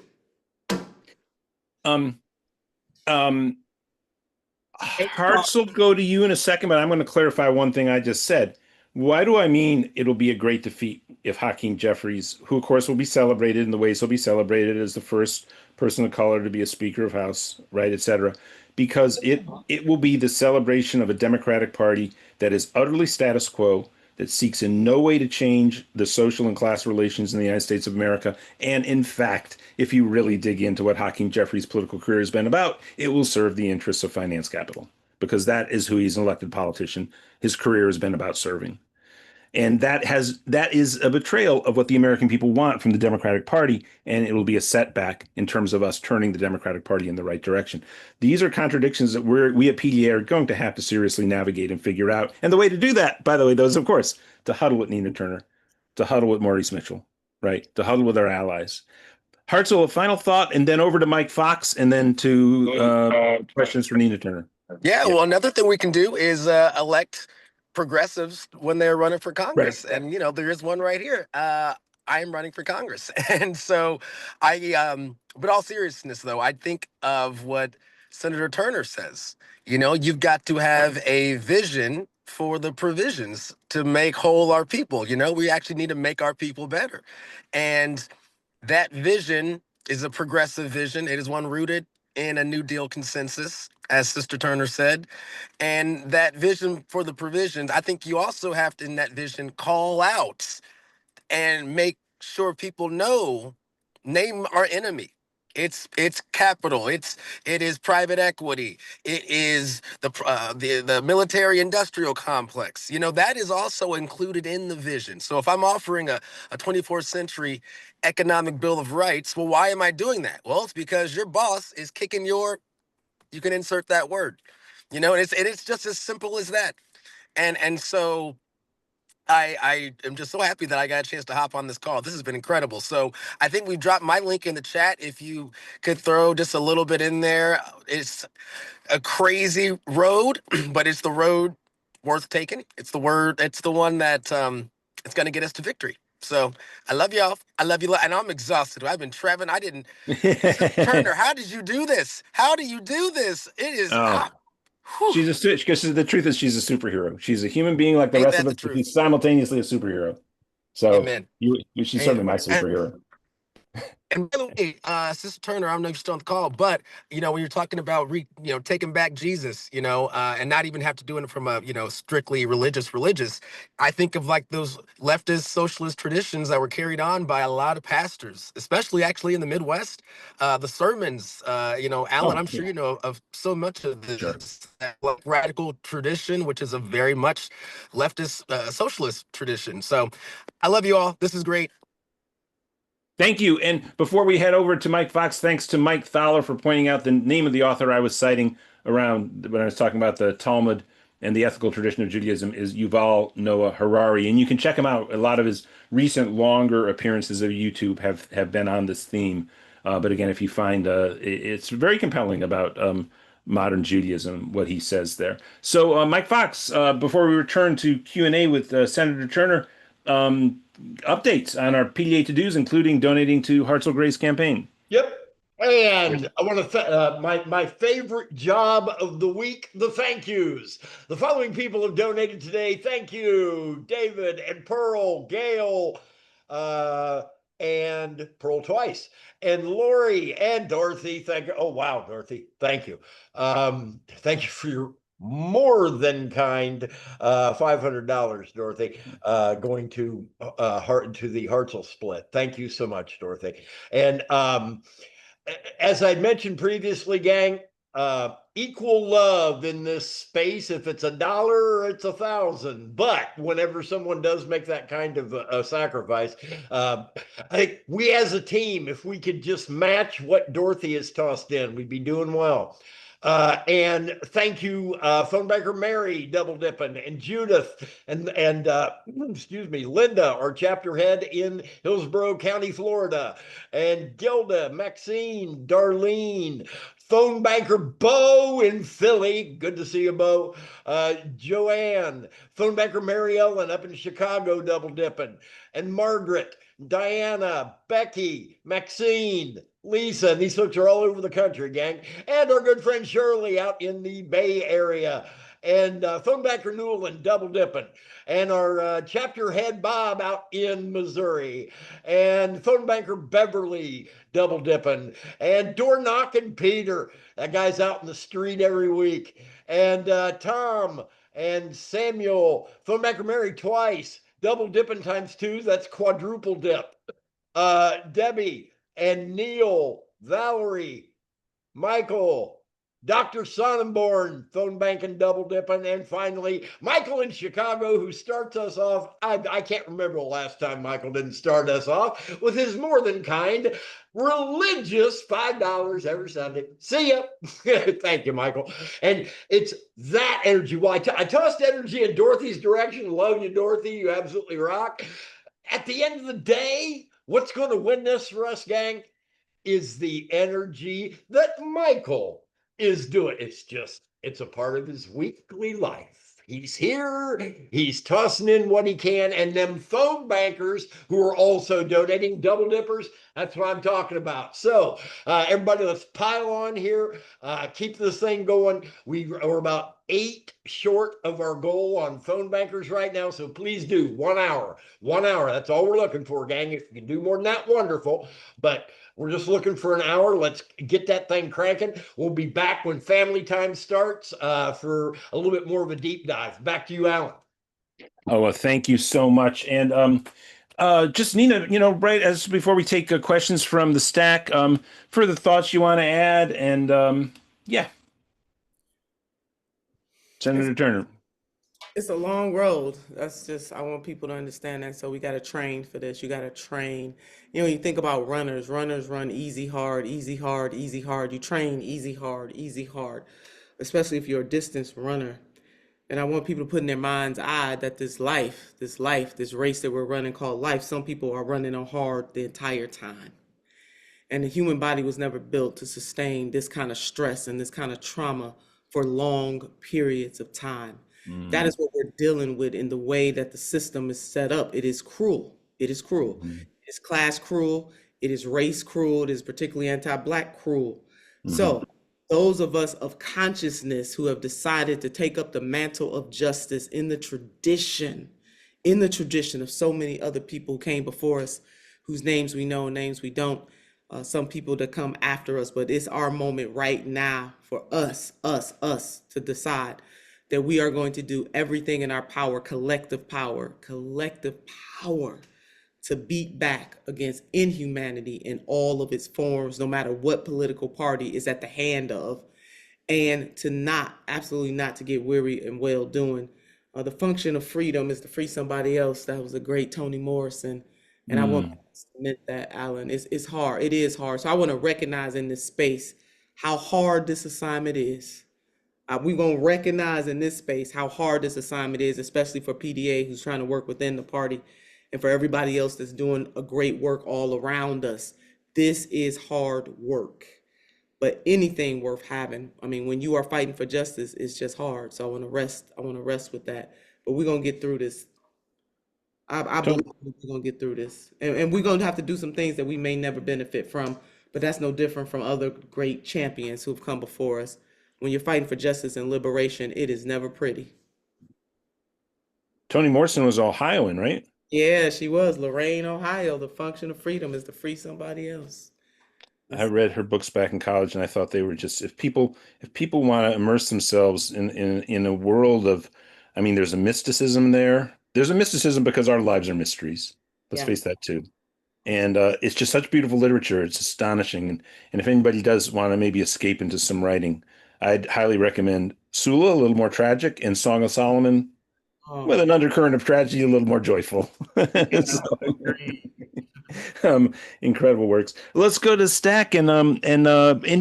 S1: Hearts will go to you in a second, but I'm going to clarify one thing I just said. Why do I mean it'll be a great defeat if Hakeem Jeffries, who of course will be celebrated in the ways he'll be celebrated as the first person of color to be a Speaker of House, right, et cetera, because it will be the celebration of a Democratic Party that is utterly status quo, that seeks in no way to change the social and class relations in the United States of America. And in fact, if you really dig into what Hakeem Jeffries' political career has been about, it will serve the interests of finance capital, because that is who he's an elected politician. His career has been about serving. And that is a betrayal of what the American people want from the Democratic Party, and it will be a setback in terms of us turning the Democratic Party in the right direction. These are contradictions that we at PDA are going to have to seriously navigate and figure out. And the way to do that, by the way, those, of course, to huddle with Nina Turner, to huddle with Maurice Mitchell, right? To huddle with our allies. Hartzell, a final thought, and then over to Mike Fox, and then to questions for Nina Turner.
S6: Yeah, well, another thing we can do is elect progressives when they're running for Congress.
S1: Right.
S6: And, there is one right here. I am running for Congress. And so but all seriousness, though, I think of what Senator Turner says. You've got to have a vision for the provisions to make whole our people. We actually need to make our people better. And that vision is a progressive vision. It is one rooted in a New Deal consensus, as Sister Turner said. And that vision for the provisions, I think you also have to, in that vision, call out and make sure people know, name our enemy. It's capital. It is private equity. It is the military industrial complex. That is also included in the vision. So if I'm offering a 24th century economic bill of rights, well, why am I doing that? Well, it's because your boss is kicking you can insert that word, and it's just as simple as that. And so I am just so happy that I got a chance to hop on this call. This has been incredible. So I think we dropped my link in the chat. If you could throw just a little bit in there. It's a crazy road, but it's the road worth taking. It's the one that it's going to get us to victory. So I love y'all. I love you. And I'm exhausted. I've been traveling. Turner, how did you do this? How do you do this? It is.
S1: Because the truth is, she's a superhero. She's a human being like the rest of us, but she's simultaneously a superhero. So she's certainly my superhero.
S6: And by the way, Sister Turner, I don't know if you're still on the call, but when you're talking about taking back Jesus, and not even have to do it from a strictly religious, I think of like those leftist socialist traditions that were carried on by a lot of pastors, especially actually in the Midwest. The sermons, Alan, I'm sure you know of so much of this radical tradition, which is a very much leftist socialist tradition. So I love you all. This is great.
S1: Thank you. And before we head over to Mike Fox, thanks to Mike Thaler for pointing out the name of the author I was citing around when I was talking about the Talmud and the ethical tradition of Judaism is Yuval Noah Harari. And you can check him out. A lot of his recent longer appearances of YouTube have been on this theme. But again, if you find it's very compelling about modern Judaism, what he says there. So Mike Fox, before we return to Q&A with Senator Turner, updates on our PDA to-dos, including donating to Hartzell Gray's campaign.
S3: Yep. And I want to my favorite job of the week, the thank yous. The following people have donated today. Thank you, David and Pearl, Gail, and Pearl twice, and Lori and Dorothy. Thank you. Oh wow, Dorothy, thank you. Thank you for your more than kind $500, Dorothy, going to the Hartzell split. Thank you so much, Dorothy. And as I mentioned previously, gang, equal love in this space. If it's $1, it's 1,000. But whenever someone does make that kind of a sacrifice, I think we as a team, if we could just match what Dorothy has tossed in, we'd be doing well. And thank you, phone banker Mary, double dipping, and Judith, and excuse me, Linda, our chapter head in Hillsborough County, Florida, and Gilda, Maxine, Darlene, phone banker Bo in Philly. Good to see you, Bo. Joanne, phone banker Mary Ellen up in Chicago, double dipping, and Margaret, Diana, Becky, Maxine, Lisa. These folks are all over the country, gang. And our good friend Shirley out in the Bay Area. And phone banker Newland double dipping. And our chapter head Bob out in Missouri. And phone banker Beverly double dipping. And door knocking Peter. That guy's out in the street every week. And Tom and Samuel. Phone banker Mary twice. Double dipping times 2. That's quadruple dip. Debbie and Neil, Valerie, Michael, Dr. Sonnenborn, phone banking, double dipping, and finally, Michael in Chicago, who starts us off. I can't remember the last time Michael didn't start us off with his more than kind, religious $5 every Sunday. See ya. Thank you, Michael. And it's that energy. Well, I tossed energy in Dorothy's direction. Love you, Dorothy. You absolutely rock. At the end of the day, what's going to win this for us, gang, is the energy that Michael is doing. It's a part of his weekly life. He's here, he's tossing in what he can, and them phone bankers who are also donating, double dippers, that's what I'm talking about. So everybody, let's pile on here, keep this thing going. We're about 8 short of our goal on phone bankers right now, so please do 1 hour. 1 hour, that's all we're looking for, gang. If you can do more than that, wonderful. But we're just looking for an hour. Let's get that thing cranking. We'll be back when family time starts for a little bit more of a deep dive. Back to you, Alan.
S1: Oh, well, thank you so much. And just Nina, right as before we take questions from the stack, further thoughts you want to add? And yeah, Senator Turner.
S5: It's a long road. I want people to understand that. So we got to train for this. You got to train. You think about runners. Runners run easy, hard, easy, hard, easy, hard. You train easy, hard, especially if you're a distance runner. And I want people to put in their mind's eye that this race that we're running called life, some people are running on hard the entire time. And the human body was never built to sustain this kind of stress and this kind of trauma for long periods of time. That is what we're dealing with in the way that the system is set up. It is cruel. It is cruel. It's class cruel. It is race cruel. It is particularly anti-Black cruel. So those of us of consciousness who have decided to take up the mantle of justice in the tradition of so many other people who came before us, whose names we know, names we don't, some people that come after us, but it's our moment right now for us to decide that we are going to do everything in our power, collective power, to beat back against inhumanity in all of its forms, no matter what political party is at the hand of, and to absolutely not to get weary and well doing. The function of freedom is to free somebody else. That was a great Toni Morrison. And I want to submit that, Alan. It's hard. It is hard. So I want to recognize in this space how hard this assignment is. We're going to recognize in this space how hard this assignment is, especially for PDA, who's trying to work within the party, and for everybody else that's doing a great work all around us. This is hard work, but anything worth having. I mean, when you are fighting for justice, it's just hard. So I want to rest with that, but we're going to get through this. I believe we're going to get through this, and we're going to have to do some things that we may never benefit from, but that's no different from other great champions who've come before us. When you're fighting for justice and liberation, it is never pretty.
S1: Toni Morrison was Ohioan, right?
S5: Yeah, she was. Lorain, Ohio. The function of freedom is to free somebody else.
S1: I read her books back in college, and I thought they were just, if people want to immerse themselves in a world of, I mean, there's a mysticism there. There's a mysticism because our lives are mysteries. Let's face that too. And it's just such beautiful literature. It's astonishing. And if anybody does want to maybe escape into some writing, I'd highly recommend Sula, a little more tragic, and Song of Solomon with an undercurrent of tragedy, a little more joyful. So, incredible works. Let's go to Stack and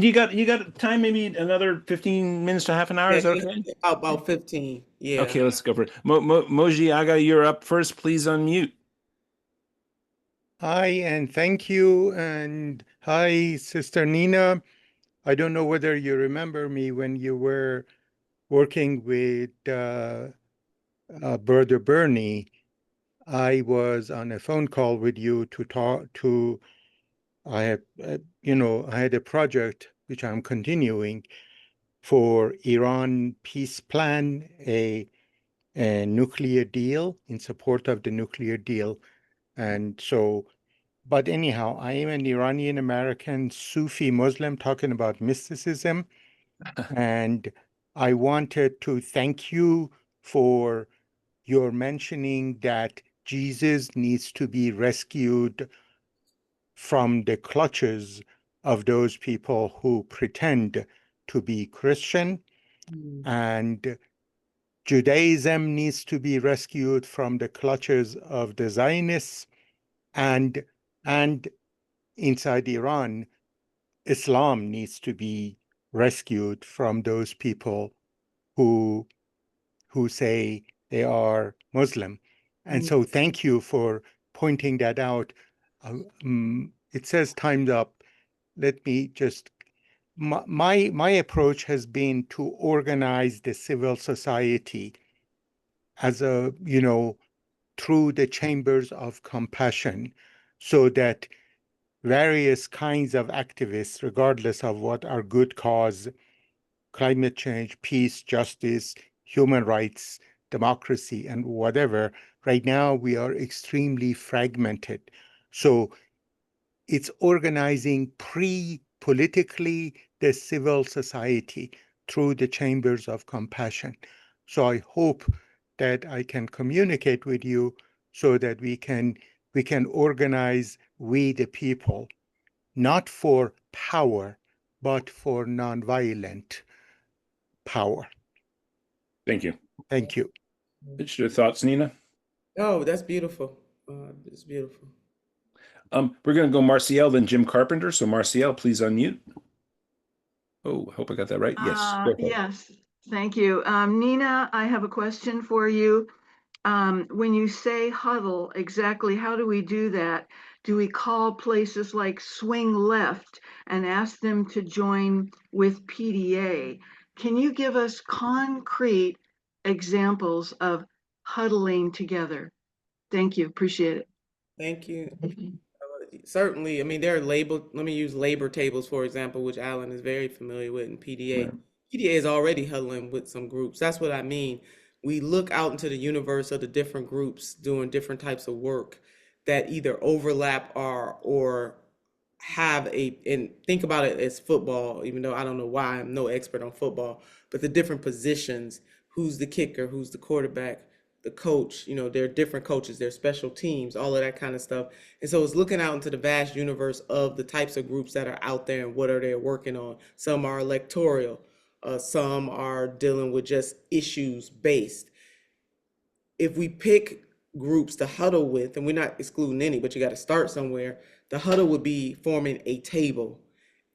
S1: you got time, maybe another 15 minutes to half an hour.
S5: Yeah,
S1: Is that
S5: just
S1: okay?
S5: about 15. Yeah.
S1: Okay, let's go for it. Moji Aga, you're up first. Please unmute.
S7: Hi, and thank you. And hi, Sister Nina. I don't know whether you remember me when you were working with Brother Bernie. I was on a phone call with you to talk to, I have, I had a project which I'm continuing for Iran peace plan, a nuclear deal in support of the nuclear deal. And so, but anyhow, I am an Iranian American Sufi Muslim talking about mysticism. And I wanted to thank you for your mentioning that Jesus needs to be rescued from the clutches of those people who pretend to be Christian. And Judaism needs to be rescued from the clutches of the Zionists, and inside Iran, Islam needs to be rescued from those people who say they are Muslim. And so thank you for pointing that out. It says time's up. Let me just, my approach has been to organize the civil society as through the chambers of compassion, so that various kinds of activists, regardless of what are good cause, climate change, peace, justice, human rights, democracy, and whatever, right now we are extremely fragmented. So it's organizing pre-politically the civil society through the chambers of compassion. So I hope that I can communicate with you so that we can organize we the people, not for power, but for nonviolent power.
S1: Thank you.
S7: Thank you.
S1: What's your thoughts, Nina?
S5: Oh, that's beautiful. It's beautiful.
S1: We're going to go Marciel, then Jim Carpenter. So Marciel, please unmute. Oh, I hope I got that right. Yes. Go ahead.
S8: Yes, thank you. Nina, I have a question for you. When you say huddle, exactly how do we do that? Do we call places like Swing Left and ask them to join with PDA? Can you give us concrete examples of huddling together? Thank you, appreciate it.
S5: Thank you. Certainly, I mean, there are let me use labor tables, for example, which Alan is very familiar with in PDA.
S1: Right.
S5: PDA is already huddling with some groups. That's what I mean. We look out into the universe of the different groups doing different types of work that either overlap or have and think about it as football, even though I don't know why I'm no expert on football, but the different positions, who's the kicker, who's the quarterback, the coach, there are different coaches, there are special teams, all of that kind of stuff. And so it's looking out into the vast universe of the types of groups that are out there and what are they working on. Some are electoral, some are dealing with just issues based. If we pick groups to huddle with, and we're not excluding any, but you got to start somewhere, the huddle would be forming a table.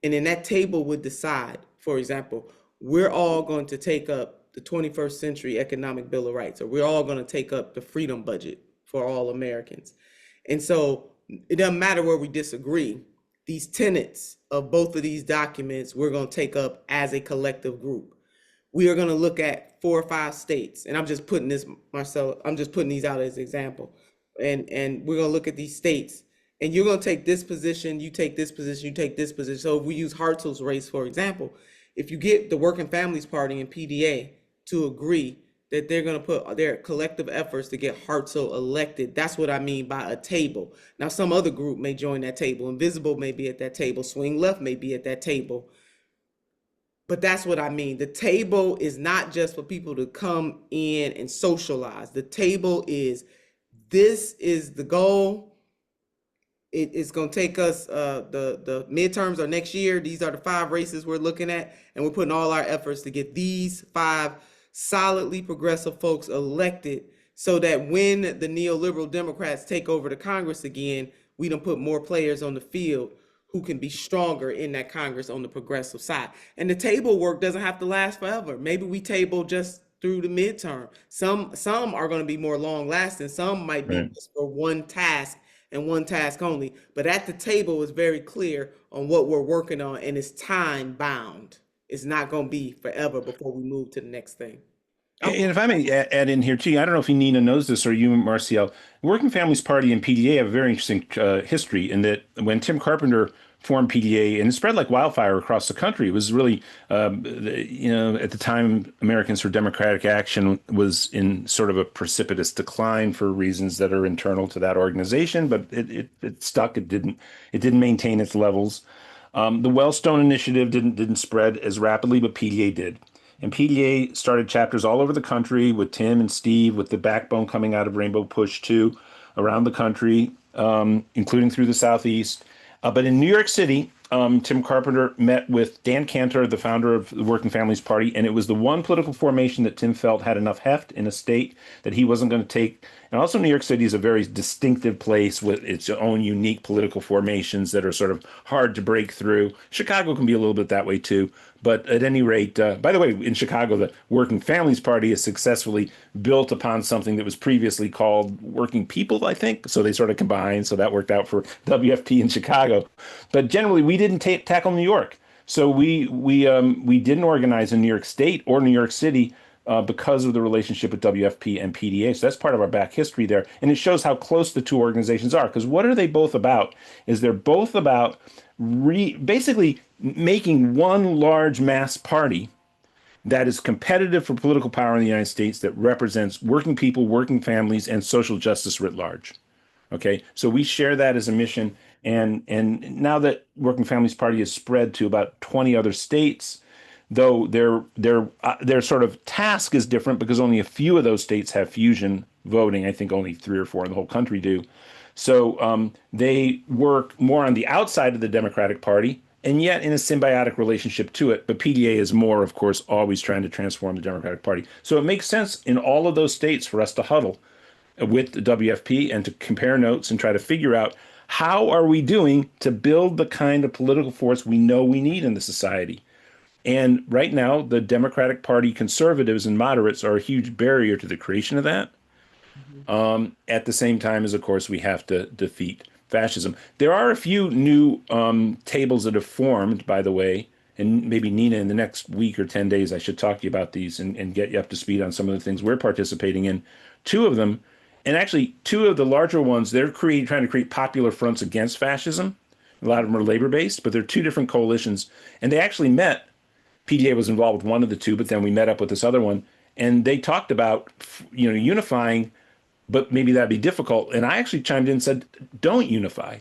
S5: And then that table would decide, for example, we're all going to take up the 21st century economic bill of rights, or we're all going to take up the freedom budget for all Americans. And so it doesn't matter where we disagree, these tenets of both of these documents, we're going to take up as a collective group. We are going to look at 4 or 5 states, and I'm just putting this, Marcel, I'm just putting these out as an example. And we're going to look at these states, and you're going to take this position, you take this position, you take this position. So if we use Hartzell's race, for example, if you get the Working Families Party and PDA to agree that they're going to put their collective efforts to get Hartzell elected, that's what I mean by a table. Now, some other group may join that table. Invisible may be at that table. Swing Left may be at that table. But that's what I mean. The table is not just for people to come in and socialize. The table is, this is the goal. it's going to take us the midterms are next year. These are the 5 races we're looking at, and we're putting all our efforts to get these 5 solidly progressive folks elected so that when the neoliberal Democrats take over the Congress again, we don't put more players on the field who can be stronger in that Congress on the progressive side. And the table work doesn't have to last forever. Maybe we table just through the midterm. Some are going to be more long lasting. Some might be
S1: Right.
S5: just for one task and one task only. But at the table is very clear on what we're working on, and it's time bound. It's not going to be forever before we move to the next thing.
S1: And if I may add in here too, I don't know if Nina knows this or you, Marcial, Working Families Party and PDA have a very interesting history in that when Tim Carpenter formed PDA and it spread like wildfire across the country, it was really, at the time, Americans for Democratic Action was in sort of a precipitous decline for reasons that are internal to that organization, but it stuck. It didn't maintain its levels. The Wellstone Initiative didn't spread as rapidly, but PDA did. And PDA started chapters all over the country with Tim and Steve, with the backbone coming out of Rainbow Push 2 around the country, including through the Southeast. But in New York City, Tim Carpenter met with Dan Cantor, the founder of the Working Families Party, and it was the one political formation that Tim felt had enough heft in a state that he wasn't going to take. And also, New York City is a very distinctive place with its own unique political formations that are sort of hard to break through. Chicago can be a little bit that way too. But at any rate, by the way, in Chicago, the Working Families Party has successfully built upon something that was previously called Working People, I think. So they sort of combined. So that worked out for WFP in Chicago. But generally, we didn't tackle New York. So we didn't organize in New York State or New York City because of the relationship with WFP and PDA. So that's part of our back history there. And it shows how close the two organizations are. Because what are they both about? Is they're both about basically making one large mass party that is competitive for political power in the United States that represents working people, working families, and social justice writ large. Okay, so we share that as a mission, and now that Working Families Party has spread to about 20 other states, though their sort of task is different because only a few of those states have fusion voting. I think only 3 or 4 in the whole country do. So they work more on the outside of the Democratic Party, and yet in a symbiotic relationship to it. But PDA is more, of course, always trying to transform the Democratic Party. So it makes sense in all of those states for us to huddle with the WFP and to compare notes and try to figure out how are we doing to build the kind of political force we know we need in the society. And right now, the Democratic Party conservatives and moderates are a huge barrier to the creation of that. At the same time as, of course, we have to defeat fascism. There are a few new tables that have formed, by the way, and maybe Nina, in the next week or 10 days, I should talk to you about these and get you up to speed on some of the things we're participating in. 2 of them, and actually 2 of the larger ones, they're trying to create popular fronts against fascism. A lot of them are labor-based, but they're 2 different coalitions. And they actually met. PDA was involved with one of the 2, but then we met up with this other one, and they talked about, unifying, but maybe that'd be difficult. And I actually chimed in and said, don't unify,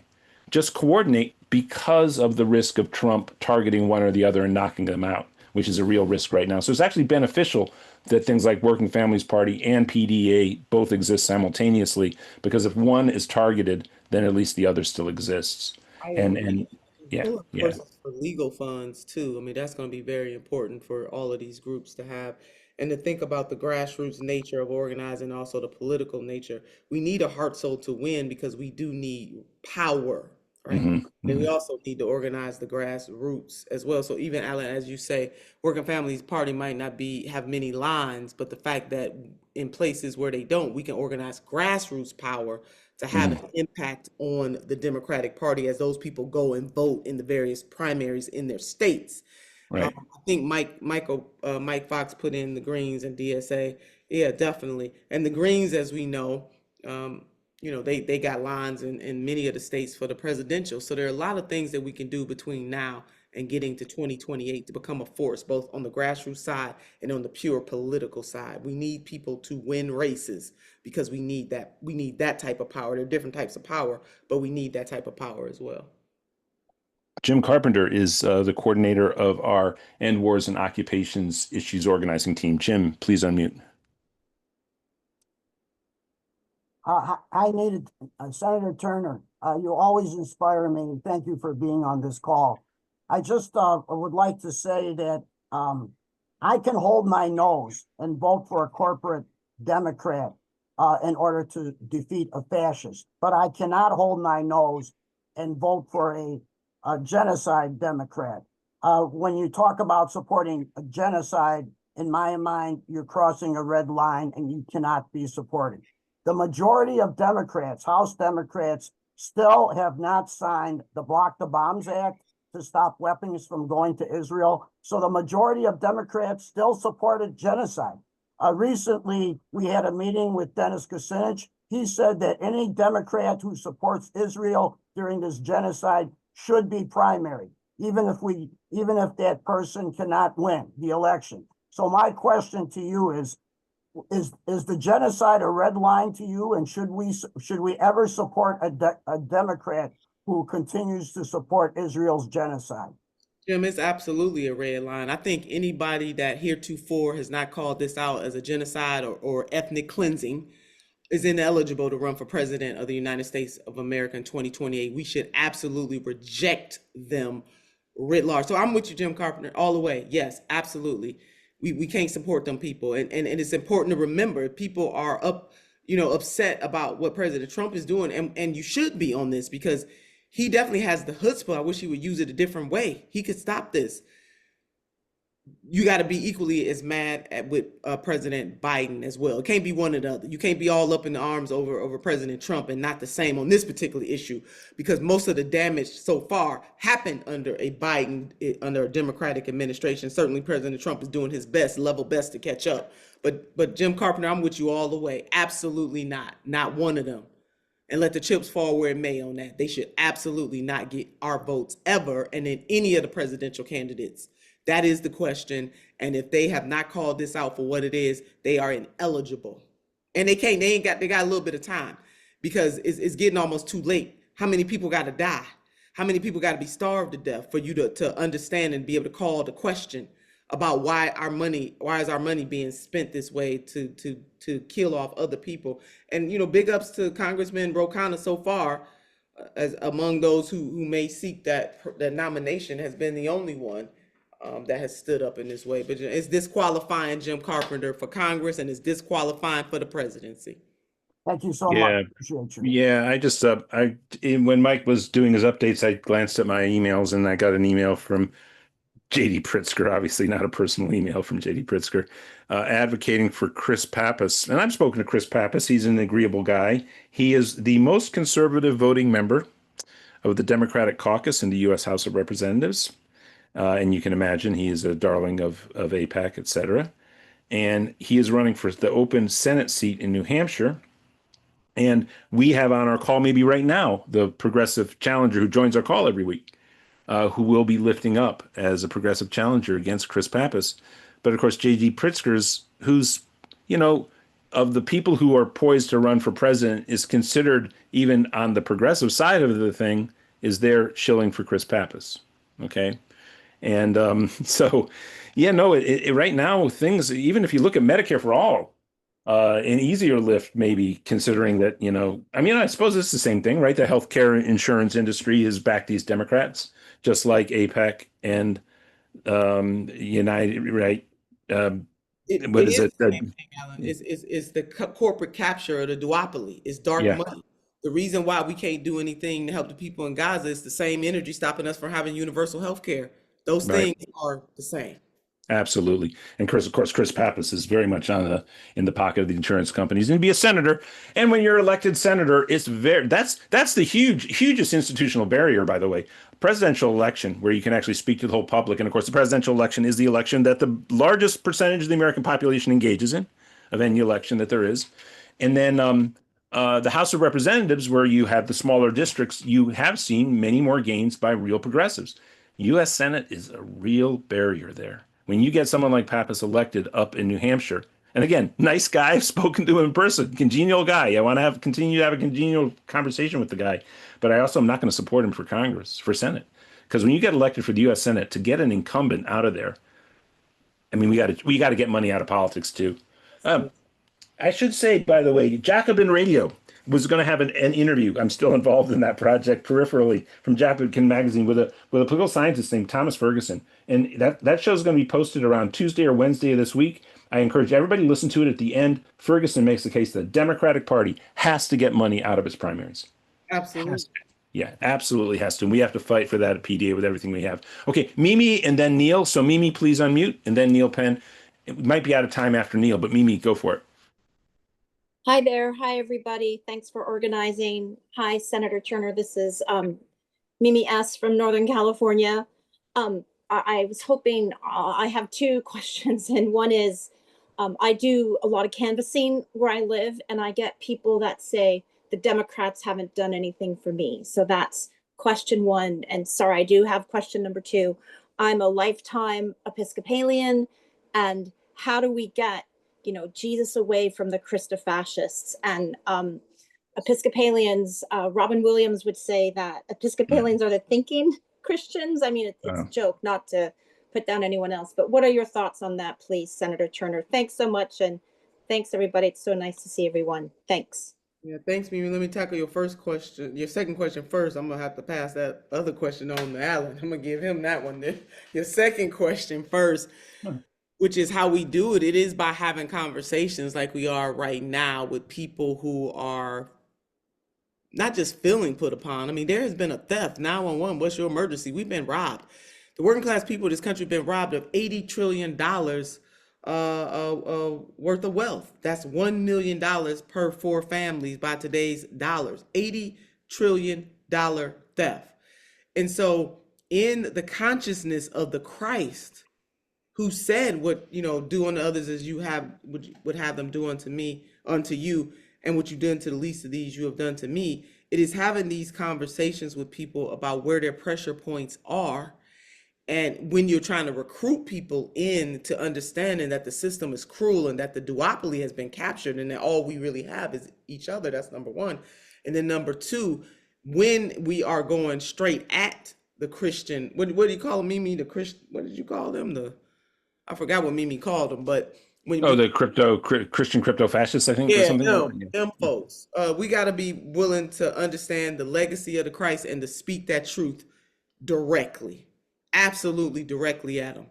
S1: just coordinate because of the risk of Trump targeting one or the other and knocking them out, which is a real risk right now. So it's actually beneficial that things like Working Families Party and PDA both exist simultaneously, because if one is targeted, then at least the other still exists. And yeah,
S5: Well, of
S1: yeah.
S5: course, for legal funds too. I mean, that's going to be very important for all of these groups to have. And to think about the grassroots nature of organizing, also the political nature. We need a heart soul to win because we do need power, right?
S1: hmm
S5: And
S1: hmm
S5: we also need to organize the grassroots as well. So even Alan, as you say, Working Families Party might not have many lines, but the fact that in places where they don't, we can organize grassroots power to have
S1: hmm
S5: an impact on the Democratic Party as those people go and vote in the various primaries in their states.
S1: Right.
S5: I think Mike Fox put in the Greens and DSA. Yeah, definitely. And the Greens, as we know, um, they got lines in many of the states for the presidential. So there are a lot of things that we can do between now and getting to 2028 to become a force, both on the grassroots side and on the pure political side. We need people to win races because we need that. We need that type of power. There are different types of power, but we need that type of power as well.
S1: Jim Carpenter is the coordinator of our End Wars and Occupations Issues organizing team. Jim, please unmute.
S9: I needed Senator Turner. You always inspire me. Thank you for being on this call. I just would like to say that I can hold my nose and vote for a corporate Democrat in order to defeat a fascist, but I cannot hold my nose and vote for a genocide Democrat. When you talk about supporting a genocide, in my mind, you're crossing a red line and you cannot be supported. The majority of Democrats, House Democrats, still have not signed the Block the Bombs Act to stop weapons from going to Israel. So the majority of Democrats still supported genocide. Recently, we had a meeting with Dennis Kucinich. He said that any Democrat who supports Israel during this genocide should be primary, even if that person cannot win the election. So my question to you is the genocide a red line to you? And should we ever support a Democrat who continues to support Israel's genocide?
S5: Jim, it's absolutely a red line. I think anybody that heretofore has not called this out as a genocide or ethnic cleansing is ineligible to run for president of the United States of America in 2028. We should absolutely reject them writ large. So I'm with you, Jim Carpenter, all the way. Yes, absolutely. We can't support them people. And it's important to remember people are upset about what President Trump is doing. And you should be on this because he definitely has the chutzpah. I wish he would use it a different way. He could stop this. You got to be equally as mad with President Biden as well. It can't be one or the other. You can't be all up in the arms over President Trump and not the same on this particular issue, because most of the damage so far happened under a Democratic administration. Certainly, President Trump is doing his level best to catch up. But Jim Carpenter, I'm with you all the way. Absolutely not one of them. And let the chips fall where it may on that. They should absolutely not get our votes ever, and in any of the presidential candidates. That is the question. And if they have not called this out for what it is, they are ineligible. And they got a little bit of time, because it's getting almost too late. How many people got to die? How many people got to be starved to death for you to understand and be able to call the question about why is our money being spent this way to kill off other people? And big ups to Congressman Ro Khanna so far, as among those who may seek that nomination, has been the only one that has stood up in this way. But it's disqualifying Jim Carpenter for Congress, and it's disqualifying for the presidency.
S9: Thank you so much. Appreciate you.
S1: Yeah, I just when Mike was doing his updates, I glanced at my emails and I got an email from JD Pritzker, obviously not a personal email from JD Pritzker, advocating for Chris Pappas. And I've spoken to Chris Pappas. He's an agreeable guy. He is the most conservative voting member of the Democratic caucus in the U.S. House of Representatives. And you can imagine he is a darling of AIPAC, et cetera. And he is running for the open Senate seat in New Hampshire. And we have on our call, maybe right now, the progressive challenger who joins our call every week, who will be lifting up as a progressive challenger against Chris Pappas. But of course, J.D. Pritzker's, who's, of the people who are poised to run for president, is considered, even on the progressive side of the thing, is there shilling for Chris Pappas. Okay. And right now, things, even if you look at Medicare for all, an easier lift, maybe, considering that, I suppose it's the same thing, right? The healthcare insurance industry has backed these Democrats, just like AIPAC and United, right? What is it?
S5: The same thing, Alan. It's the corporate capture of the duopoly. It's dark money. The reason why we can't do anything to help the people in Gaza is the same energy stopping us from having universal health care. Those things are the same.
S1: Absolutely. And of course, Chris Pappas is very much in the pocket of the insurance companies, and to be a senator. And when you're elected senator, that's the hugest institutional barrier, by the way. Presidential election, where you can actually speak to the whole public. And of course, the presidential election is the election that the largest percentage of the American population engages in, of any election that there is. And then the House of Representatives, where you have the smaller districts, you have seen many more gains by real progressives. U.S. Senate is a real barrier there. When you get someone like Pappas elected up in New Hampshire, and again, nice guy, I've spoken to him in person, congenial guy. I want to continue to have a congenial conversation with the guy, but I also am not going to support him for Congress, for Senate, because when you get elected for the U.S. Senate, to get an incumbent out of there, I mean, we got to get money out of politics too. I should say, by the way, Jacobin Radio. was going to have an interview. I'm still involved in that project peripherally from Jacobin Magazine with a political scientist named Thomas Ferguson, and that show is going to be posted around Tuesday or Wednesday of this week. I encourage everybody to listen to it. At the end, Ferguson makes the case that the Democratic Party has to get money out of its primaries.
S5: Absolutely.
S1: Yeah, absolutely has to. And we have to fight for that at PDA with everything we have. Okay, Mimi and then Neil. So Mimi, please unmute, and then Neil Penn. It might be out of time after Neil, but Mimi, go for it.
S10: Hi there. Hi, everybody. Thanks for organizing. Hi, Senator Turner. This is Mimi S. from Northern California. I was hoping I have two questions, and one is I do a lot of canvassing where I live, and I get people that say the Democrats haven't done anything for me. So that's question one. And sorry, I do have question number two. I'm a lifetime Episcopalian, and how do we get Jesus away from the Christofascists? And Episcopalians, Robin Williams would say that Episcopalians are the thinking Christians. I mean, it's a joke, not to put down anyone else, but what are your thoughts on that, please, Senator Turner? Thanks so much, and thanks, everybody. It's so nice to see everyone. Thanks.
S5: Yeah, thanks, Mimi. Let me tackle your first question, your second question first. I'm gonna have to pass that other question on to Alan. I'm gonna give him that one. Your second question first, which is how we do it. It is by having conversations like we are right now with people who are not just feeling put upon. I mean, there has been a theft. 911, what's your emergency? We've been robbed. The working class people of this country have been robbed of $80 trillion worth of wealth. That's $1 million per 4 families by today's dollars. $80 trillion theft. And so in the consciousness of the Christ, who said what, do unto others as you would have them do unto you, and what you've done to the least of these, you have done to me. It is having these conversations with people about where their pressure points are. And when you're trying to recruit people into understanding that the system is cruel and that the duopoly has been captured and that all we really have is each other, that's number one. And then number two, when we are going straight at the Christian, what do you call them, Mimi? The Christian, what did you call them? I forgot what Mimi called them, but
S1: the Christian crypto fascists, I think, or something.
S5: Them folks. We got to be willing to understand the legacy of the Christ and to speak that truth directly, absolutely directly at them,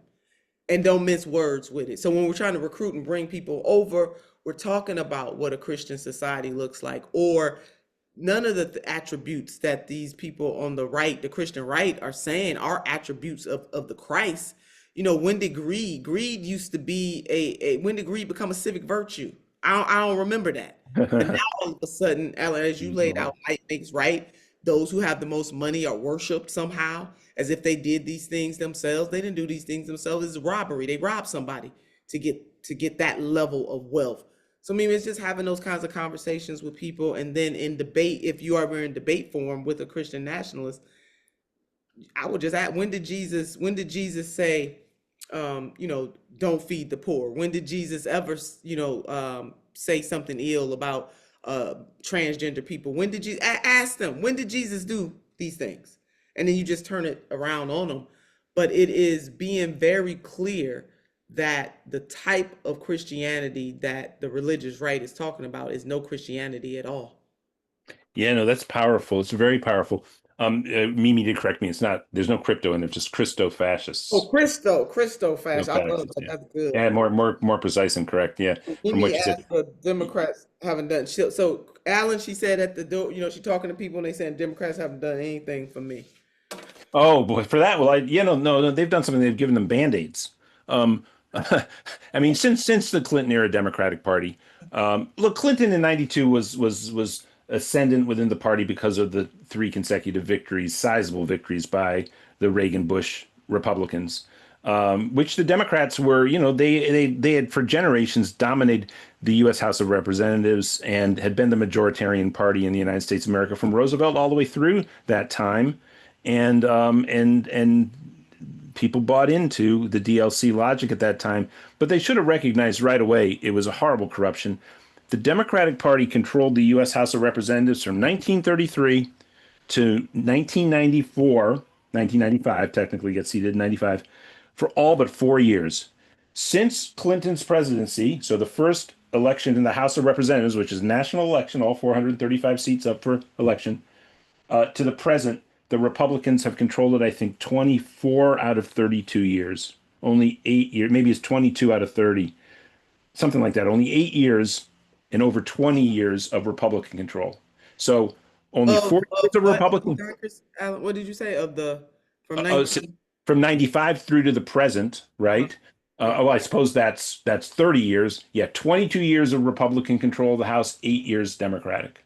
S5: and don't mince words with it. So when we're trying to recruit and bring people over, we're talking about what a Christian society looks like, or none of the attributes that these people on the right, the Christian right, are saying are attributes of the Christ. When did greed used to be when did greed become a civic virtue? I don't remember that. And now all of a sudden, Alan, as you laid out, might makes right. Those who have the most money are worshipped somehow as if they did these things themselves. They didn't do these things themselves. It's robbery. They robbed somebody to get that level of wealth. So I mean, it's just having those kinds of conversations with people, and then in debate, if you are in debate forum with a Christian nationalist, I would just ask, when did Jesus say, don't feed the poor? When did Jesus ever, say something ill about transgender people? When did you ask them, when did Jesus do these things? And then you just turn it around on them. But it is being very clear that the type of Christianity that the religious right is talking about is no Christianity at all.
S1: Yeah, no, that's powerful. It's very powerful. Mimi did correct me. It's not. There's no crypto in there. Just Christo-fascists.
S5: Oh, Christo-fascist. I love that.
S1: Yeah.
S5: That's good.
S1: Yeah, more precise and correct. Yeah, from what you said.
S5: Democrats haven't done. So Alan, she said at the door, she's talking to people and they saying Democrats haven't done anything for me.
S1: Oh boy, for that, well, no, they've done something. They've given them band-aids. I mean, since the Clinton era Democratic Party, look, Clinton in '92 was ascendant within the party because of the 3 consecutive victories, sizable victories by the Reagan Bush Republicans, which the Democrats were, they had for generations dominated the U.S. House of Representatives and had been the majoritarian party in the United States of America from Roosevelt all the way through that time, and people bought into the DLC logic at that time, but they should have recognized right away it was a horrible corruption. The Democratic Party controlled the U.S. House of Representatives from 1933 to 1994, 1995, technically gets seated in 95, for all but 4 years. Since Clinton's presidency, so the first election in the House of Representatives, which is a national election, all 435 seats up for election, to the present, the Republicans have controlled it, I think, 24 out of 32 years. Only 8 years, maybe it's 22 out of 30, something like that. Only 8 years and over 20 years of Republican control. So only 4 years of
S5: what,
S1: Republican.
S5: Alan, what did you say of the from
S1: So
S5: 19?
S1: from 95 through to the present, right? I suppose that's 30 years. Yeah, 22 years of Republican control of the House, 8 years Democratic.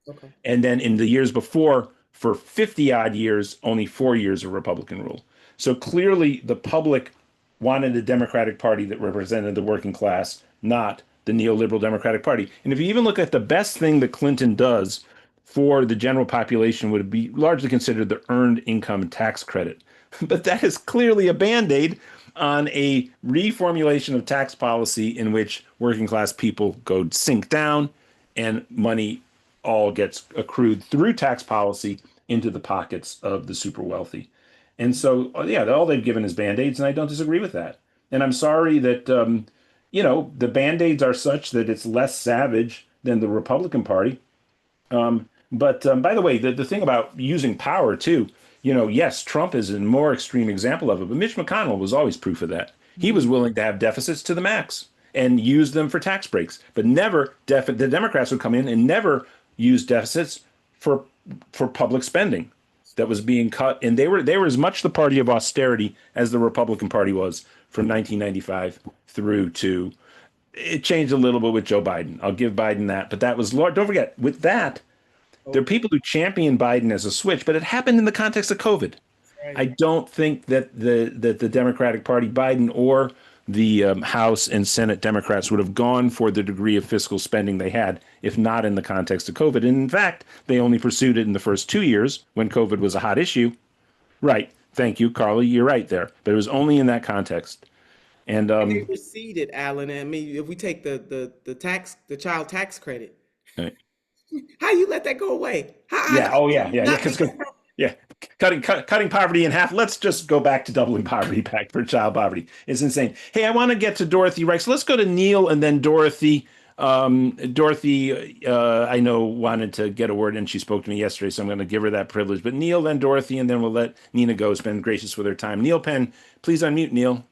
S5: Okay.
S1: And then in the years before, for 50 odd years, only 4 years of Republican rule. So clearly the public wanted a Democratic Party that represented the working class, not the neoliberal Democratic Party. And if you even look at the best thing that Clinton does for the general population would be largely considered the earned income tax credit. But that is clearly a band-aid on a reformulation of tax policy in which working class people go sink down and money all gets accrued through tax policy into the pockets of the super wealthy. And so, yeah, all they've given is band-aids, and I don't disagree with that. And I'm sorry that, the band-aids are such that it's less savage than the Republican Party. But by the way, the thing about using power too, yes, Trump is a more extreme example of it, but Mitch McConnell was always proof of that. He was willing to have deficits to the max and use them for tax breaks, but never the Democrats would come in and never use deficits for public spending that was being cut, and they were as much the party of austerity as the Republican Party was from 1995 through to. It changed a little bit with Joe Biden. I'll give Biden that, but that was large. Don't forget, with that, there are people who champion Biden as a switch, but it happened in the context of COVID.
S5: Right.
S1: I don't think that the Democratic Party, Biden or the House and Senate Democrats would have gone for the degree of fiscal spending they had if not in the context of COVID. And in fact, they only pursued it in the first 2 years when COVID was a hot issue. Right. Thank you, Carly. You're right there. But it was only in that context. And
S5: They receded, Alan. I mean, if we take the child tax credit,
S1: right.
S5: how you let that go away?
S1: Yeah. Oh, yeah. Because cutting poverty in half. Let's just go back to doubling poverty back for child poverty. It's insane. Hey, I want to get to Dorothy Reich. So let's go to Neil and then Dorothy. Dorothy, I know wanted to get a word in. She spoke to me yesterday, so I'm going to give her that privilege. But Neil, then Dorothy, and then we'll let Nina go. It's been gracious with her time. Neil Penn, please unmute, Neil.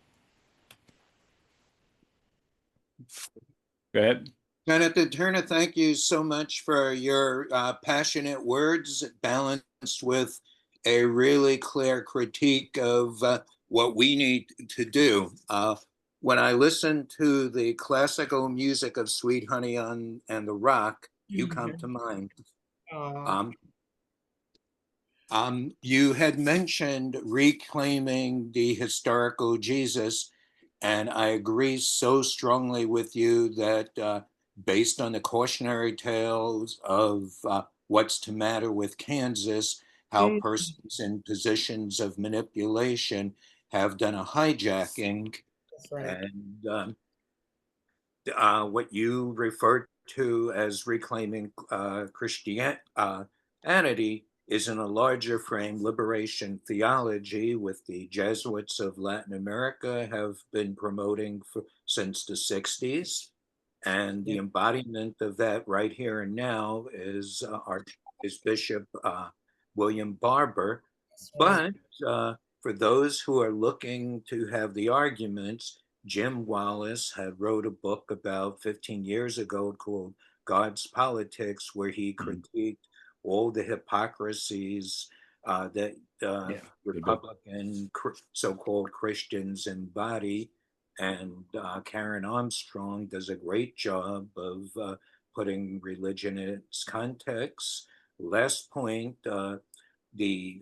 S1: Go ahead.
S11: Senator Turner, thank you so much for your passionate words balanced with a really clear critique of what we need to do. When I listen to the classical music of Sweet Honey and the Rock, you come to mind. You had mentioned reclaiming the historical Jesus, and I agree so strongly with you that based on the cautionary tales of what's to matter with Kansas, how persons in positions of manipulation have done a hijacking.
S5: That's right.
S11: And what you referred to as reclaiming Christianity is in a larger frame, liberation theology, with the Jesuits of Latin America have been promoting since the 60s. And the embodiment of that right here and now is Bishop William Barber. But for those who are looking to have the arguments, Jim Wallace had wrote a book about 15 years ago called God's Politics, where he critiqued all the hypocrisies that Republican so-called Christians embody. And Karen Armstrong does a great job of putting religion in its context. Last point, the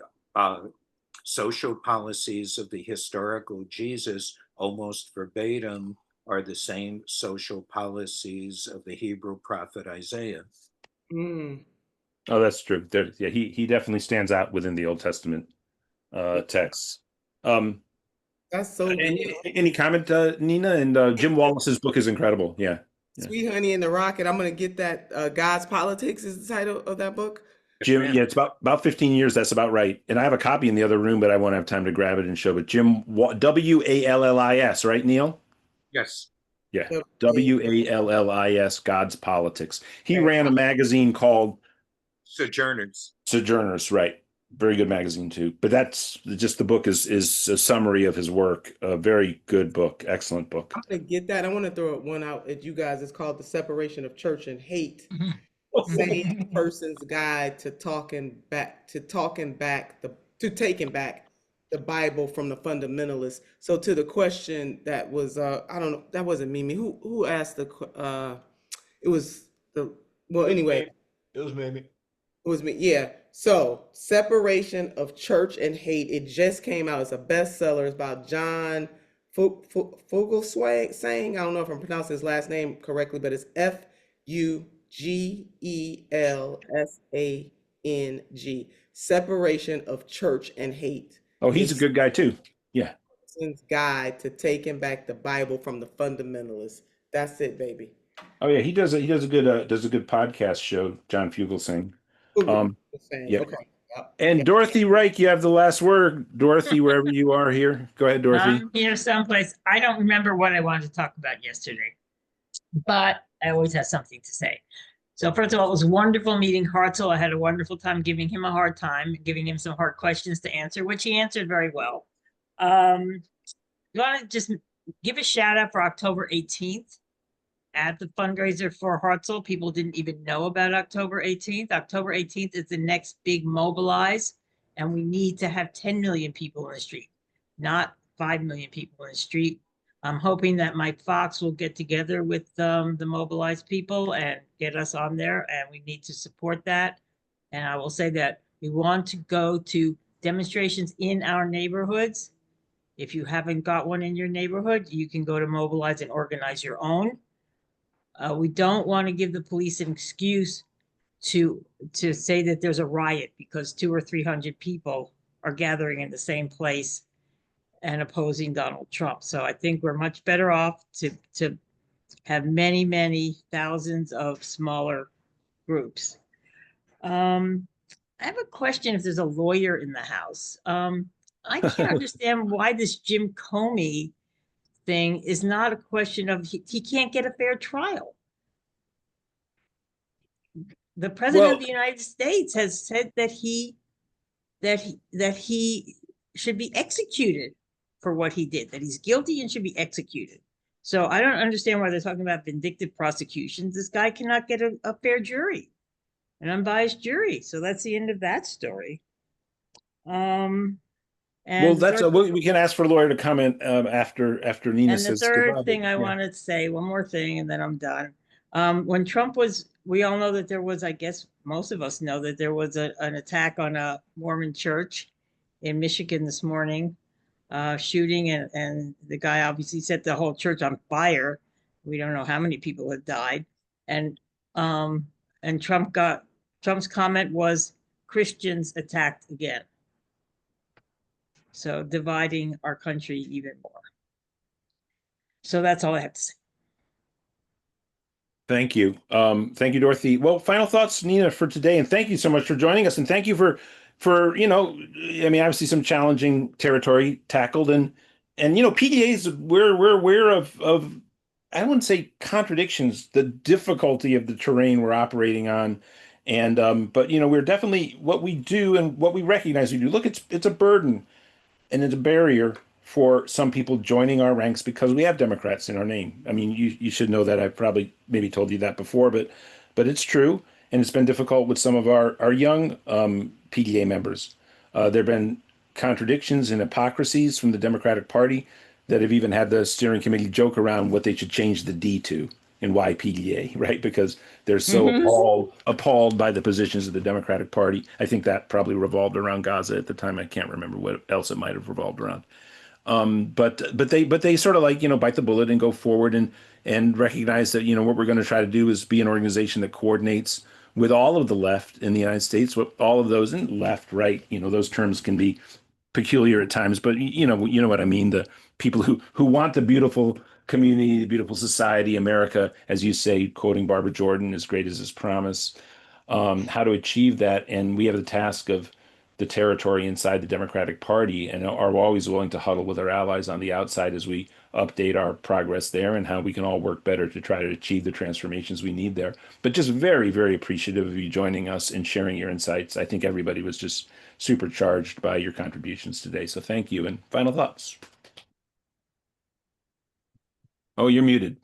S11: social policies of the historical Jesus almost verbatim are the same social policies of the Hebrew prophet Isaiah.
S1: Oh, that's true. Yeah, he definitely stands out within the Old Testament texts.
S5: That's so good.
S1: Any comment, Nina? And Jim Wallace's book is incredible. Yeah.
S5: Sweet Honey and the Rocket. I'm going to get that. God's Politics is the title of that book.
S1: Jim, yeah, it's about 15 years. That's about right. And I have a copy in the other room, but I won't have time to grab it and show it. Jim, Wallis, right, Neil?
S11: Yes.
S1: Yeah. Wallis, God's Politics. He
S5: Okay.
S1: ran a magazine called
S11: Sojourners.
S1: Sojourners, right? Very good magazine too. But that's just the book is a summary of his work. A very good book, excellent book.
S5: I'm gonna get that. I want to throw one out at you guys. It's called The Separation of Church and Hate. Same person's guide to taking back the Bible from the fundamentalists. So to the question that was I don't know, that wasn't Mimi. Who asked it was the well anyway,
S3: It was maybe.
S5: it was me. Yeah. So Separation of Church and Hate. It just came out. It's a bestseller. It's about John Fugelsang. I don't know if I'm pronouncing his last name correctly, but it's Fugelsang. Separation of Church and Hate.
S1: Oh, he's a good guy too. Yeah.
S5: Person's guide to taking back the Bible from the fundamentalists. That's it, baby.
S1: Oh yeah, he does a good podcast show, John Fugelsang. Yeah.
S5: Okay.
S1: And Dorothy Reich, you have the last word. Dorothy, wherever you are here. Go ahead, Dorothy.
S12: I'm here someplace. I don't remember what I wanted to talk about yesterday, but I always have something to say. So first of all, it was wonderful meeting Hartzell. I had a wonderful time giving him a hard time, giving him some hard questions to answer, which he answered very well. You want to just give a shout out for October 18th at the fundraiser for Hartzell. People didn't even know about October 18th. October 18th is the next big mobilize, and we need to have 10 million people in the street, not 5 million people in the street. I'm hoping that Mike Fox will get together with the mobilized people and get us on there, and we need to support that. And I will say that we want to go to demonstrations in our neighborhoods. If you haven't got one in your neighborhood, you can go to Mobilize and organize your own. We don't want to give the police an excuse to say that there's a riot because 200 or 300 people are gathering in the same place and opposing Donald Trump. So I think we're much better off to have many, many thousands of smaller groups. I have a question if there's a lawyer in the house. I can't understand why this Jim Comey thing is not a question of he can't get a fair trial. The president of the United States has said that he should be executed for what he did, that he's guilty and should be executed. So I don't understand why they're talking about vindictive prosecutions. This guy cannot get a fair jury, an unbiased jury. So that's the end of that story. And
S1: well, that's we can ask for a lawyer to comment after Nina says.
S12: And the third thing I wanted to say, one more thing, and then I'm done. When Trump was, we all know that there was, I guess most of us know that there was an attack on a Mormon church in Michigan this morning, shooting, and the guy obviously set the whole church on fire. We don't know how many people had died. And Trump's comment was Christians attacked again. So dividing our country even more. So that's all I have to say.
S1: Thank you. Thank you, Dorothy. Well, final thoughts, Nina, for today. And thank you so much for joining us. And thank you for obviously some challenging territory tackled. And PDAs, we're aware of I wouldn't say contradictions, the difficulty of the terrain we're operating on. And but we're definitely what we do and what we recognize we do. Look, it's a burden and it's a barrier for some people joining our ranks because we have Democrats in our name. I mean, you should know that. I've probably maybe told you that before, but it's true. And it's been difficult with some of our young PDA members. There have been contradictions and hypocrisies from the Democratic Party that have even had the steering committee joke around what they should change the D to and why PDA, right? Because they're so appalled by the positions of the Democratic Party. I think that probably revolved around Gaza at the time. I can't remember what else it might have revolved around. But they sort of bite the bullet and go forward and recognize that what we're going to try to do is be an organization that coordinates with all of the left in the United States, with all of those and left, right. Those terms can be peculiar at times, but you know what I mean. The people who want the beautiful community, the beautiful society, America, as you say, quoting Barbara Jordan, as great as his promise. How to achieve that, and we have the task of the territory inside the Democratic Party and are always willing to huddle with our allies on the outside as we update our progress there and how we can all work better to try to achieve the transformations we need there. But just very, very appreciative of you joining us and sharing your insights. I think everybody was just supercharged by your contributions today. So thank you. And final thoughts. Oh, you're muted.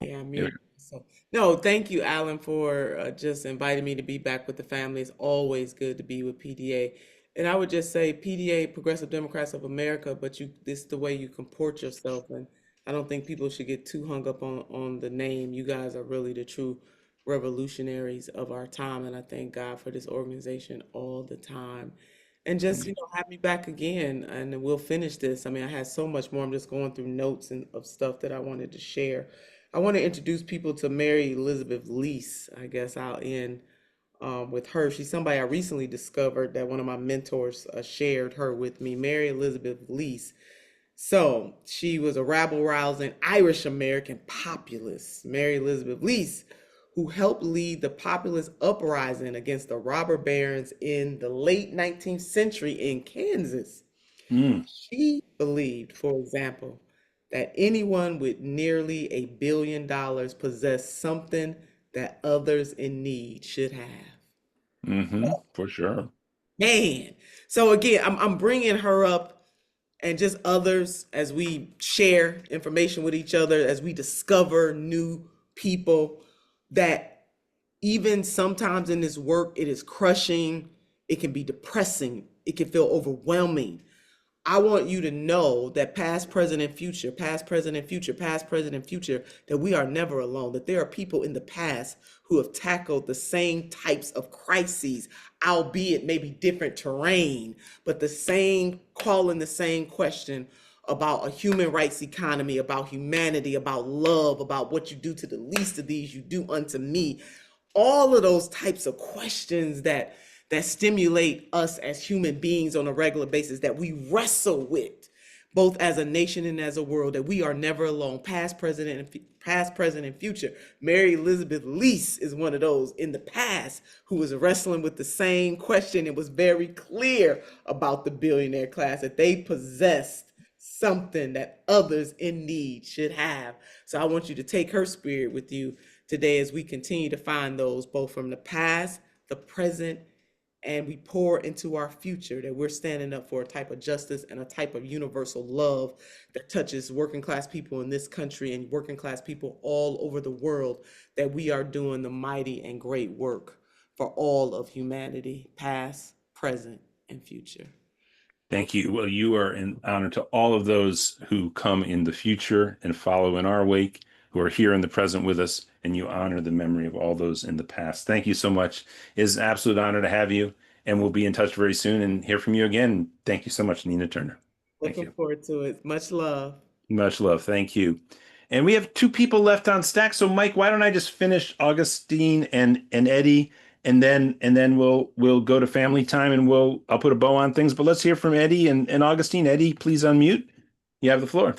S5: Yeah, me. So, no, thank you, Alan, for just inviting me to be back with the family. It's always good to be with PDA. And I would just say PDA, Progressive Democrats of America, but this is the way you comport yourself. And I don't think people should get too hung up on the name. You guys are really the true revolutionaries of our time. And I thank God for this organization all the time. And just, have me back again and then we'll finish this. I mean, I had so much more. I'm just going through notes and of stuff that I wanted to share. I want to introduce people to Mary Elizabeth Lease. I guess I'll end with her. She's somebody I recently discovered that one of my mentors shared her with me, Mary Elizabeth Lease. So she was a rabble-rousing Irish American populist, Mary Elizabeth Lease, who helped lead the populist uprising against the robber barons in the late 19th century in Kansas. She believed, for example, that anyone with nearly $1 billion possessed something that others in need should have.
S1: For sure.
S5: Man. So again, I'm bringing her up and just others as we share information with each other, as we discover new people that even sometimes in this work, it is crushing, it can be depressing, it can feel overwhelming. I want you to know that past, present, and future, past, present, and future, past, present, and future, that we are never alone, that there are people in the past who have tackled the same types of crises, albeit maybe different terrain, but the same, calling the same question about a human rights economy, about humanity, about love, about what you do to the least of these, you do unto me. All of those types of questions that stimulate us as human beings on a regular basis, that we wrestle with both as a nation and as a world, that we are never alone, past, present, and future. Mary Elizabeth Lease is one of those in the past who was wrestling with the same question. It was very clear about the billionaire class that they possessed something that others in need should have. So I want you to take her spirit with you today as we continue to find those both from the past, the present, and we pour into our future, that we're standing up for a type of justice and a type of universal love that touches working class people in this country and working class people all over the world, that we are doing the mighty and great work for all of humanity, past, present, and future.
S1: Thank you. Well, you are in honor to all of those who come in the future and follow in our wake, who are here in the present with us, and you honor the memory of all those in the past. Thank you so much. It is an absolute honor to have you, and we'll be in touch very soon and hear from you again. Thank you so much, Nina Turner.
S5: Looking forward to it. Much love.
S1: Much love. Thank you. And we have two people left on stack. So Mike, why don't I just finish Augustine and Eddie, and then we'll go to family time and I'll put a bow on things. But let's hear from Eddie and Augustine. Eddie, please unmute. You have the floor.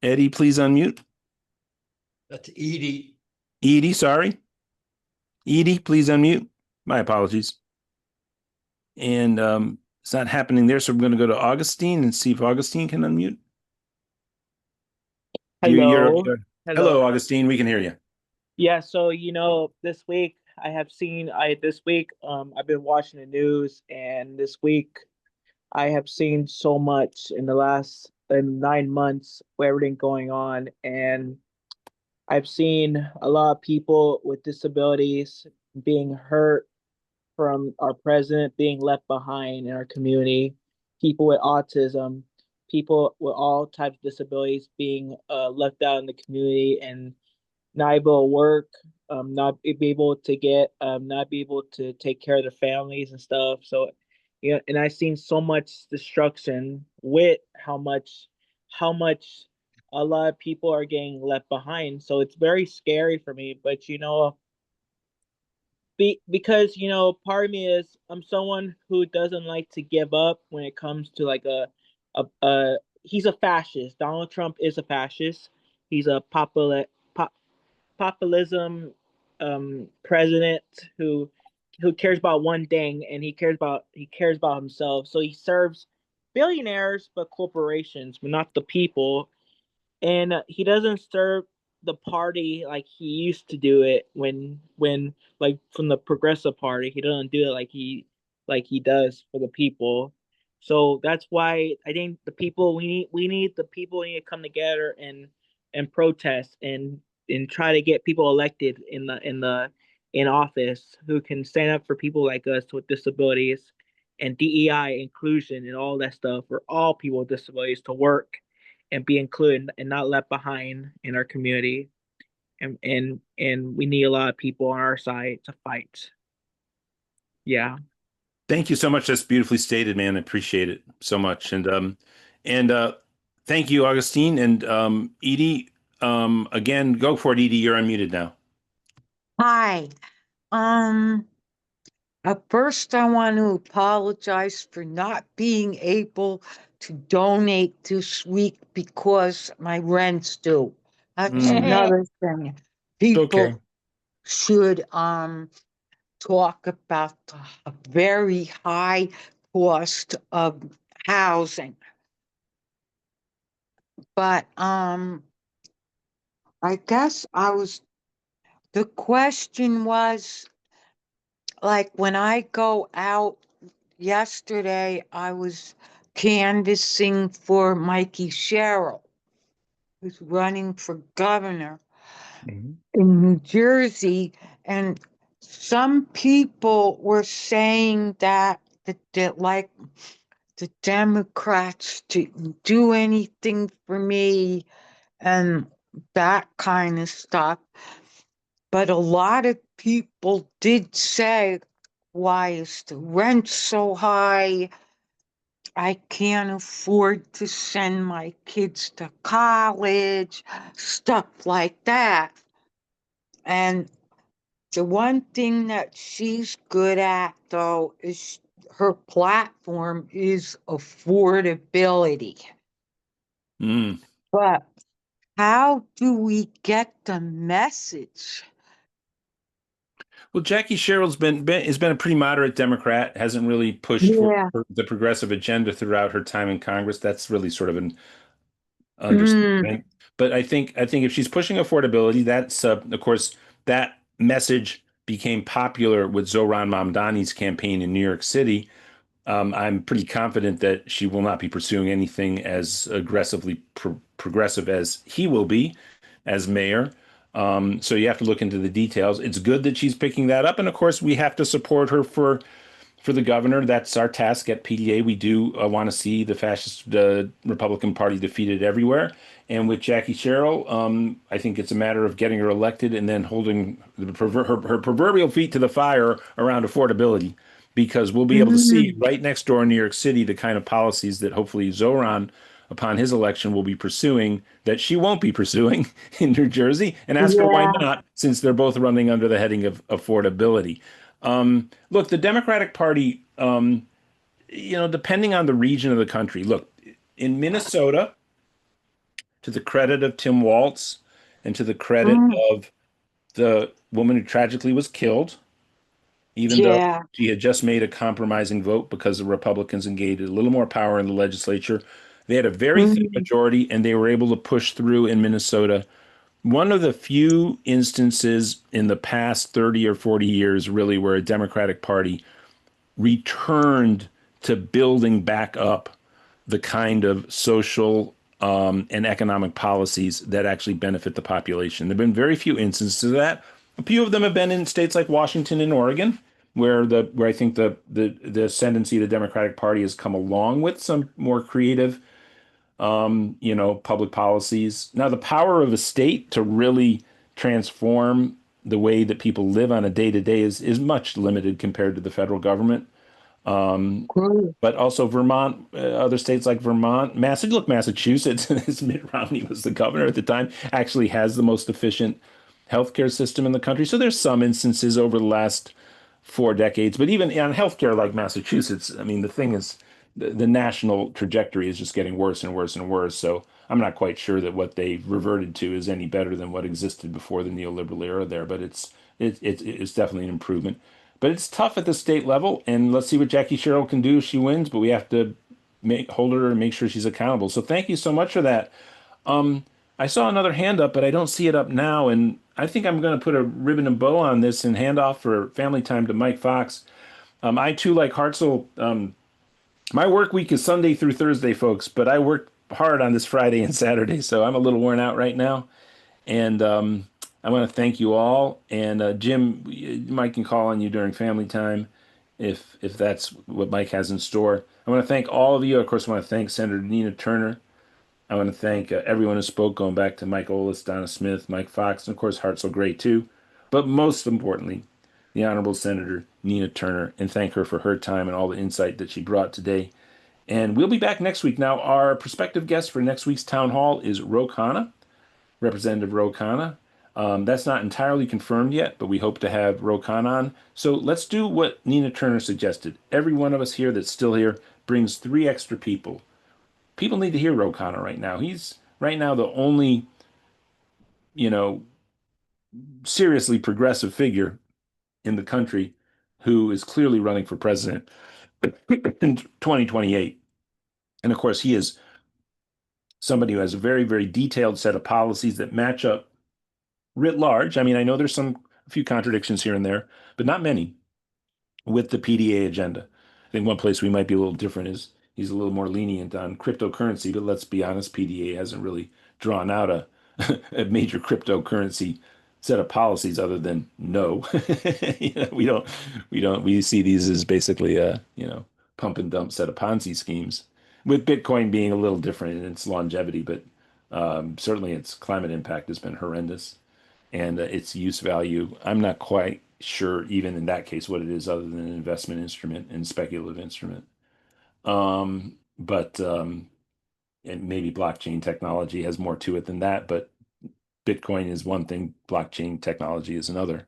S1: Eddie, please unmute.
S3: That's Edie.
S1: Edie, sorry. Edie, please unmute. My apologies. And it's not happening there, so we're going to go to Augustine and see if Augustine can unmute.
S13: Hello.
S1: Hello, Augustine. We can hear you.
S13: Yeah, so this week I've been watching the news, and this week I have seen so much in the last 9 months with everything going on, and I've seen a lot of people with disabilities being hurt from our president being left behind in our community, people with autism, people with all types of disabilities being left out in the community and not able to work, not be able to not be able to take care of their families and stuff. So, and I've seen so much destruction with how much a lot of people are getting left behind. So it's very scary for me. But because part of me is I'm someone who doesn't like to give up when it comes to like a he's a fascist. Donald Trump is a fascist. He's a populism president who cares about one thing, and he cares about himself. So he serves billionaires but corporations, but not the people. And he doesn't serve the party like he used to do it when like from the progressive party. He doesn't do it like he does for the people. So that's why I think the people we need the people need to come together and protest and try to get people elected in office who can stand up for people like us with disabilities and DEI inclusion and all that stuff for all people with disabilities to work and be included and not left behind in our community. And we need a lot of people on our side to fight. Yeah.
S1: Thank you so much. That's beautifully stated, man. I appreciate it so much. And thank you, Augustine. And Edie, again, go for it, Edie. You're unmuted now.
S14: Hi. Um, at first I want to apologize for not being able to donate this week because my rent's due. That's another thing. People
S1: Okay.
S14: should talk about the very high cost of housing. But I guess the question was, like, when I go out, yesterday I was canvassing for Mikey Sherrill, who's running for governor in New Jersey, and some people were saying that like the Democrats didn't do anything for me and that kind of stuff. But a lot of people did say, why is the rent so high? I can't afford to send my kids to college, stuff like that. And the one thing that she's good at, though, is her platform is affordability. But how do we get the message?
S1: Well, Jackie Sherrill's has been a pretty moderate Democrat, hasn't really pushed for the progressive agenda throughout her time in Congress. That's really sort of an understatement. But I think if she's pushing affordability, that's of course that message became popular with Zohran Mamdani's campaign in New York City. I'm pretty confident that she will not be pursuing anything as aggressively progressive as he will be as mayor. So you have to look into the details. It's good that she's picking that up, and of course we have to support her for the governor. That's our task at PDA. We do want to see the fascist Republican Party defeated everywhere. And with Jackie Sherrill, I think it's a matter of getting her elected and then holding her proverbial feet to the fire around affordability, because we'll be able to see right next door in New York City the kind of policies that hopefully Zohran, upon his election, will be pursuing that she won't be pursuing in New Jersey, and ask her why not, since they're both running under the heading of affordability. Look, the Democratic Party, depending on the region of the country, look, in Minnesota, to the credit of Tim Walz and to the credit of the woman who tragically was killed, even though she had just made a compromising vote because the Republicans engaged a little more power in the legislature, they had a very thin majority and they were able to push through in Minnesota. One of the few instances in the past 30 or 40 years, really, where a Democratic Party returned to building back up the kind of social and economic policies that actually benefit the population. There have been very few instances of that. A few of them have been in states like Washington and Oregon, where I think the ascendancy of the Democratic Party has come along with some more creative public policies. Now, the power of a state to really transform the way that people live on a day-to-day is much limited compared to the federal government. But also Vermont, other states like Vermont, Massachusetts, as Mitt Romney was the governor at the time, actually has the most efficient healthcare system in the country. So there's some instances over the last 4 decades, but even on healthcare like Massachusetts, I mean, the thing is, the national trajectory is just getting worse and worse and worse. So I'm not quite sure that what they reverted to is any better than what existed before the neoliberal era there, but it's it's definitely an improvement. But it's tough at the state level, and let's see what Jackie Sherrill can do if she wins. But we have to hold her and make sure she's accountable. So thank you so much for that. I saw another hand up, but I don't see it up now, and I think I'm going to put a ribbon and bow on this and hand off for family time to Mike Fox. I too, like Hartzell, my work week is Sunday through Thursday, folks, but I work hard on this Friday and Saturday, so I'm a little worn out right now. And I want to thank you all. And Jim, Mike can call on you during family time if that's what Mike has in store. I want to thank all of you. Of course, I want to thank Senator Nina Turner. I want to thank everyone who spoke, going back to Mike Olis, Donna Smith, Mike Fox, and of course, Hartzell Gray, too. But most importantly, the Honorable Senator Nina Turner, and thank her for her time and all the insight that she brought today. And we'll be back next week. Now, our prospective guest for next week's town hall is Ro Khanna, Representative Ro Khanna. That's not entirely confirmed yet, but we hope to have Ro Khanna on. So let's do what Nina Turner suggested. Every one of us here that's still here brings 3 extra people. People need to hear Ro Khanna right now. He's right now the only, you know, seriously progressive figure in the country who is clearly running for president in 2028. And of course, he is somebody who has a very, very detailed set of policies that match up writ large. I mean, I know there's a few contradictions here and there, but not many with the PDA agenda. I think one place we might be a little different is he's a little more lenient on cryptocurrency, but let's be honest, PDA hasn't really drawn out a major cryptocurrency set of policies other than no. We see these as basically a, pump and dump set of Ponzi schemes, with Bitcoin being a little different in its longevity, but certainly its climate impact has been horrendous. And its use value, I'm not quite sure, even in that case, what it is other than an investment instrument and speculative instrument. But and maybe blockchain technology has more to it than that. But Bitcoin is one thing, blockchain technology is another.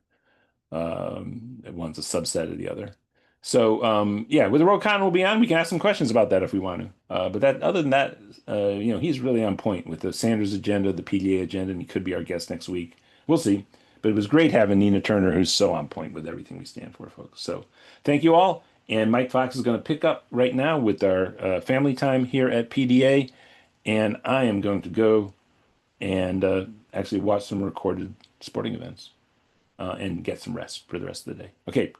S1: One's a subset of the other. So yeah, with the Ro Khanna will be on, we can ask some questions about that if we want to. But that, other than that, he's really on point with the Sanders agenda, the PDA agenda, and he could be our guest next week. We'll see. But it was great having Nina Turner, who's so on point with everything we stand for, folks. So thank you all. And Mike Fox is going to pick up right now with our family time here at PDA. And I am going to go and actually watch some recorded sporting events and get some rest for the rest of the day. Okay,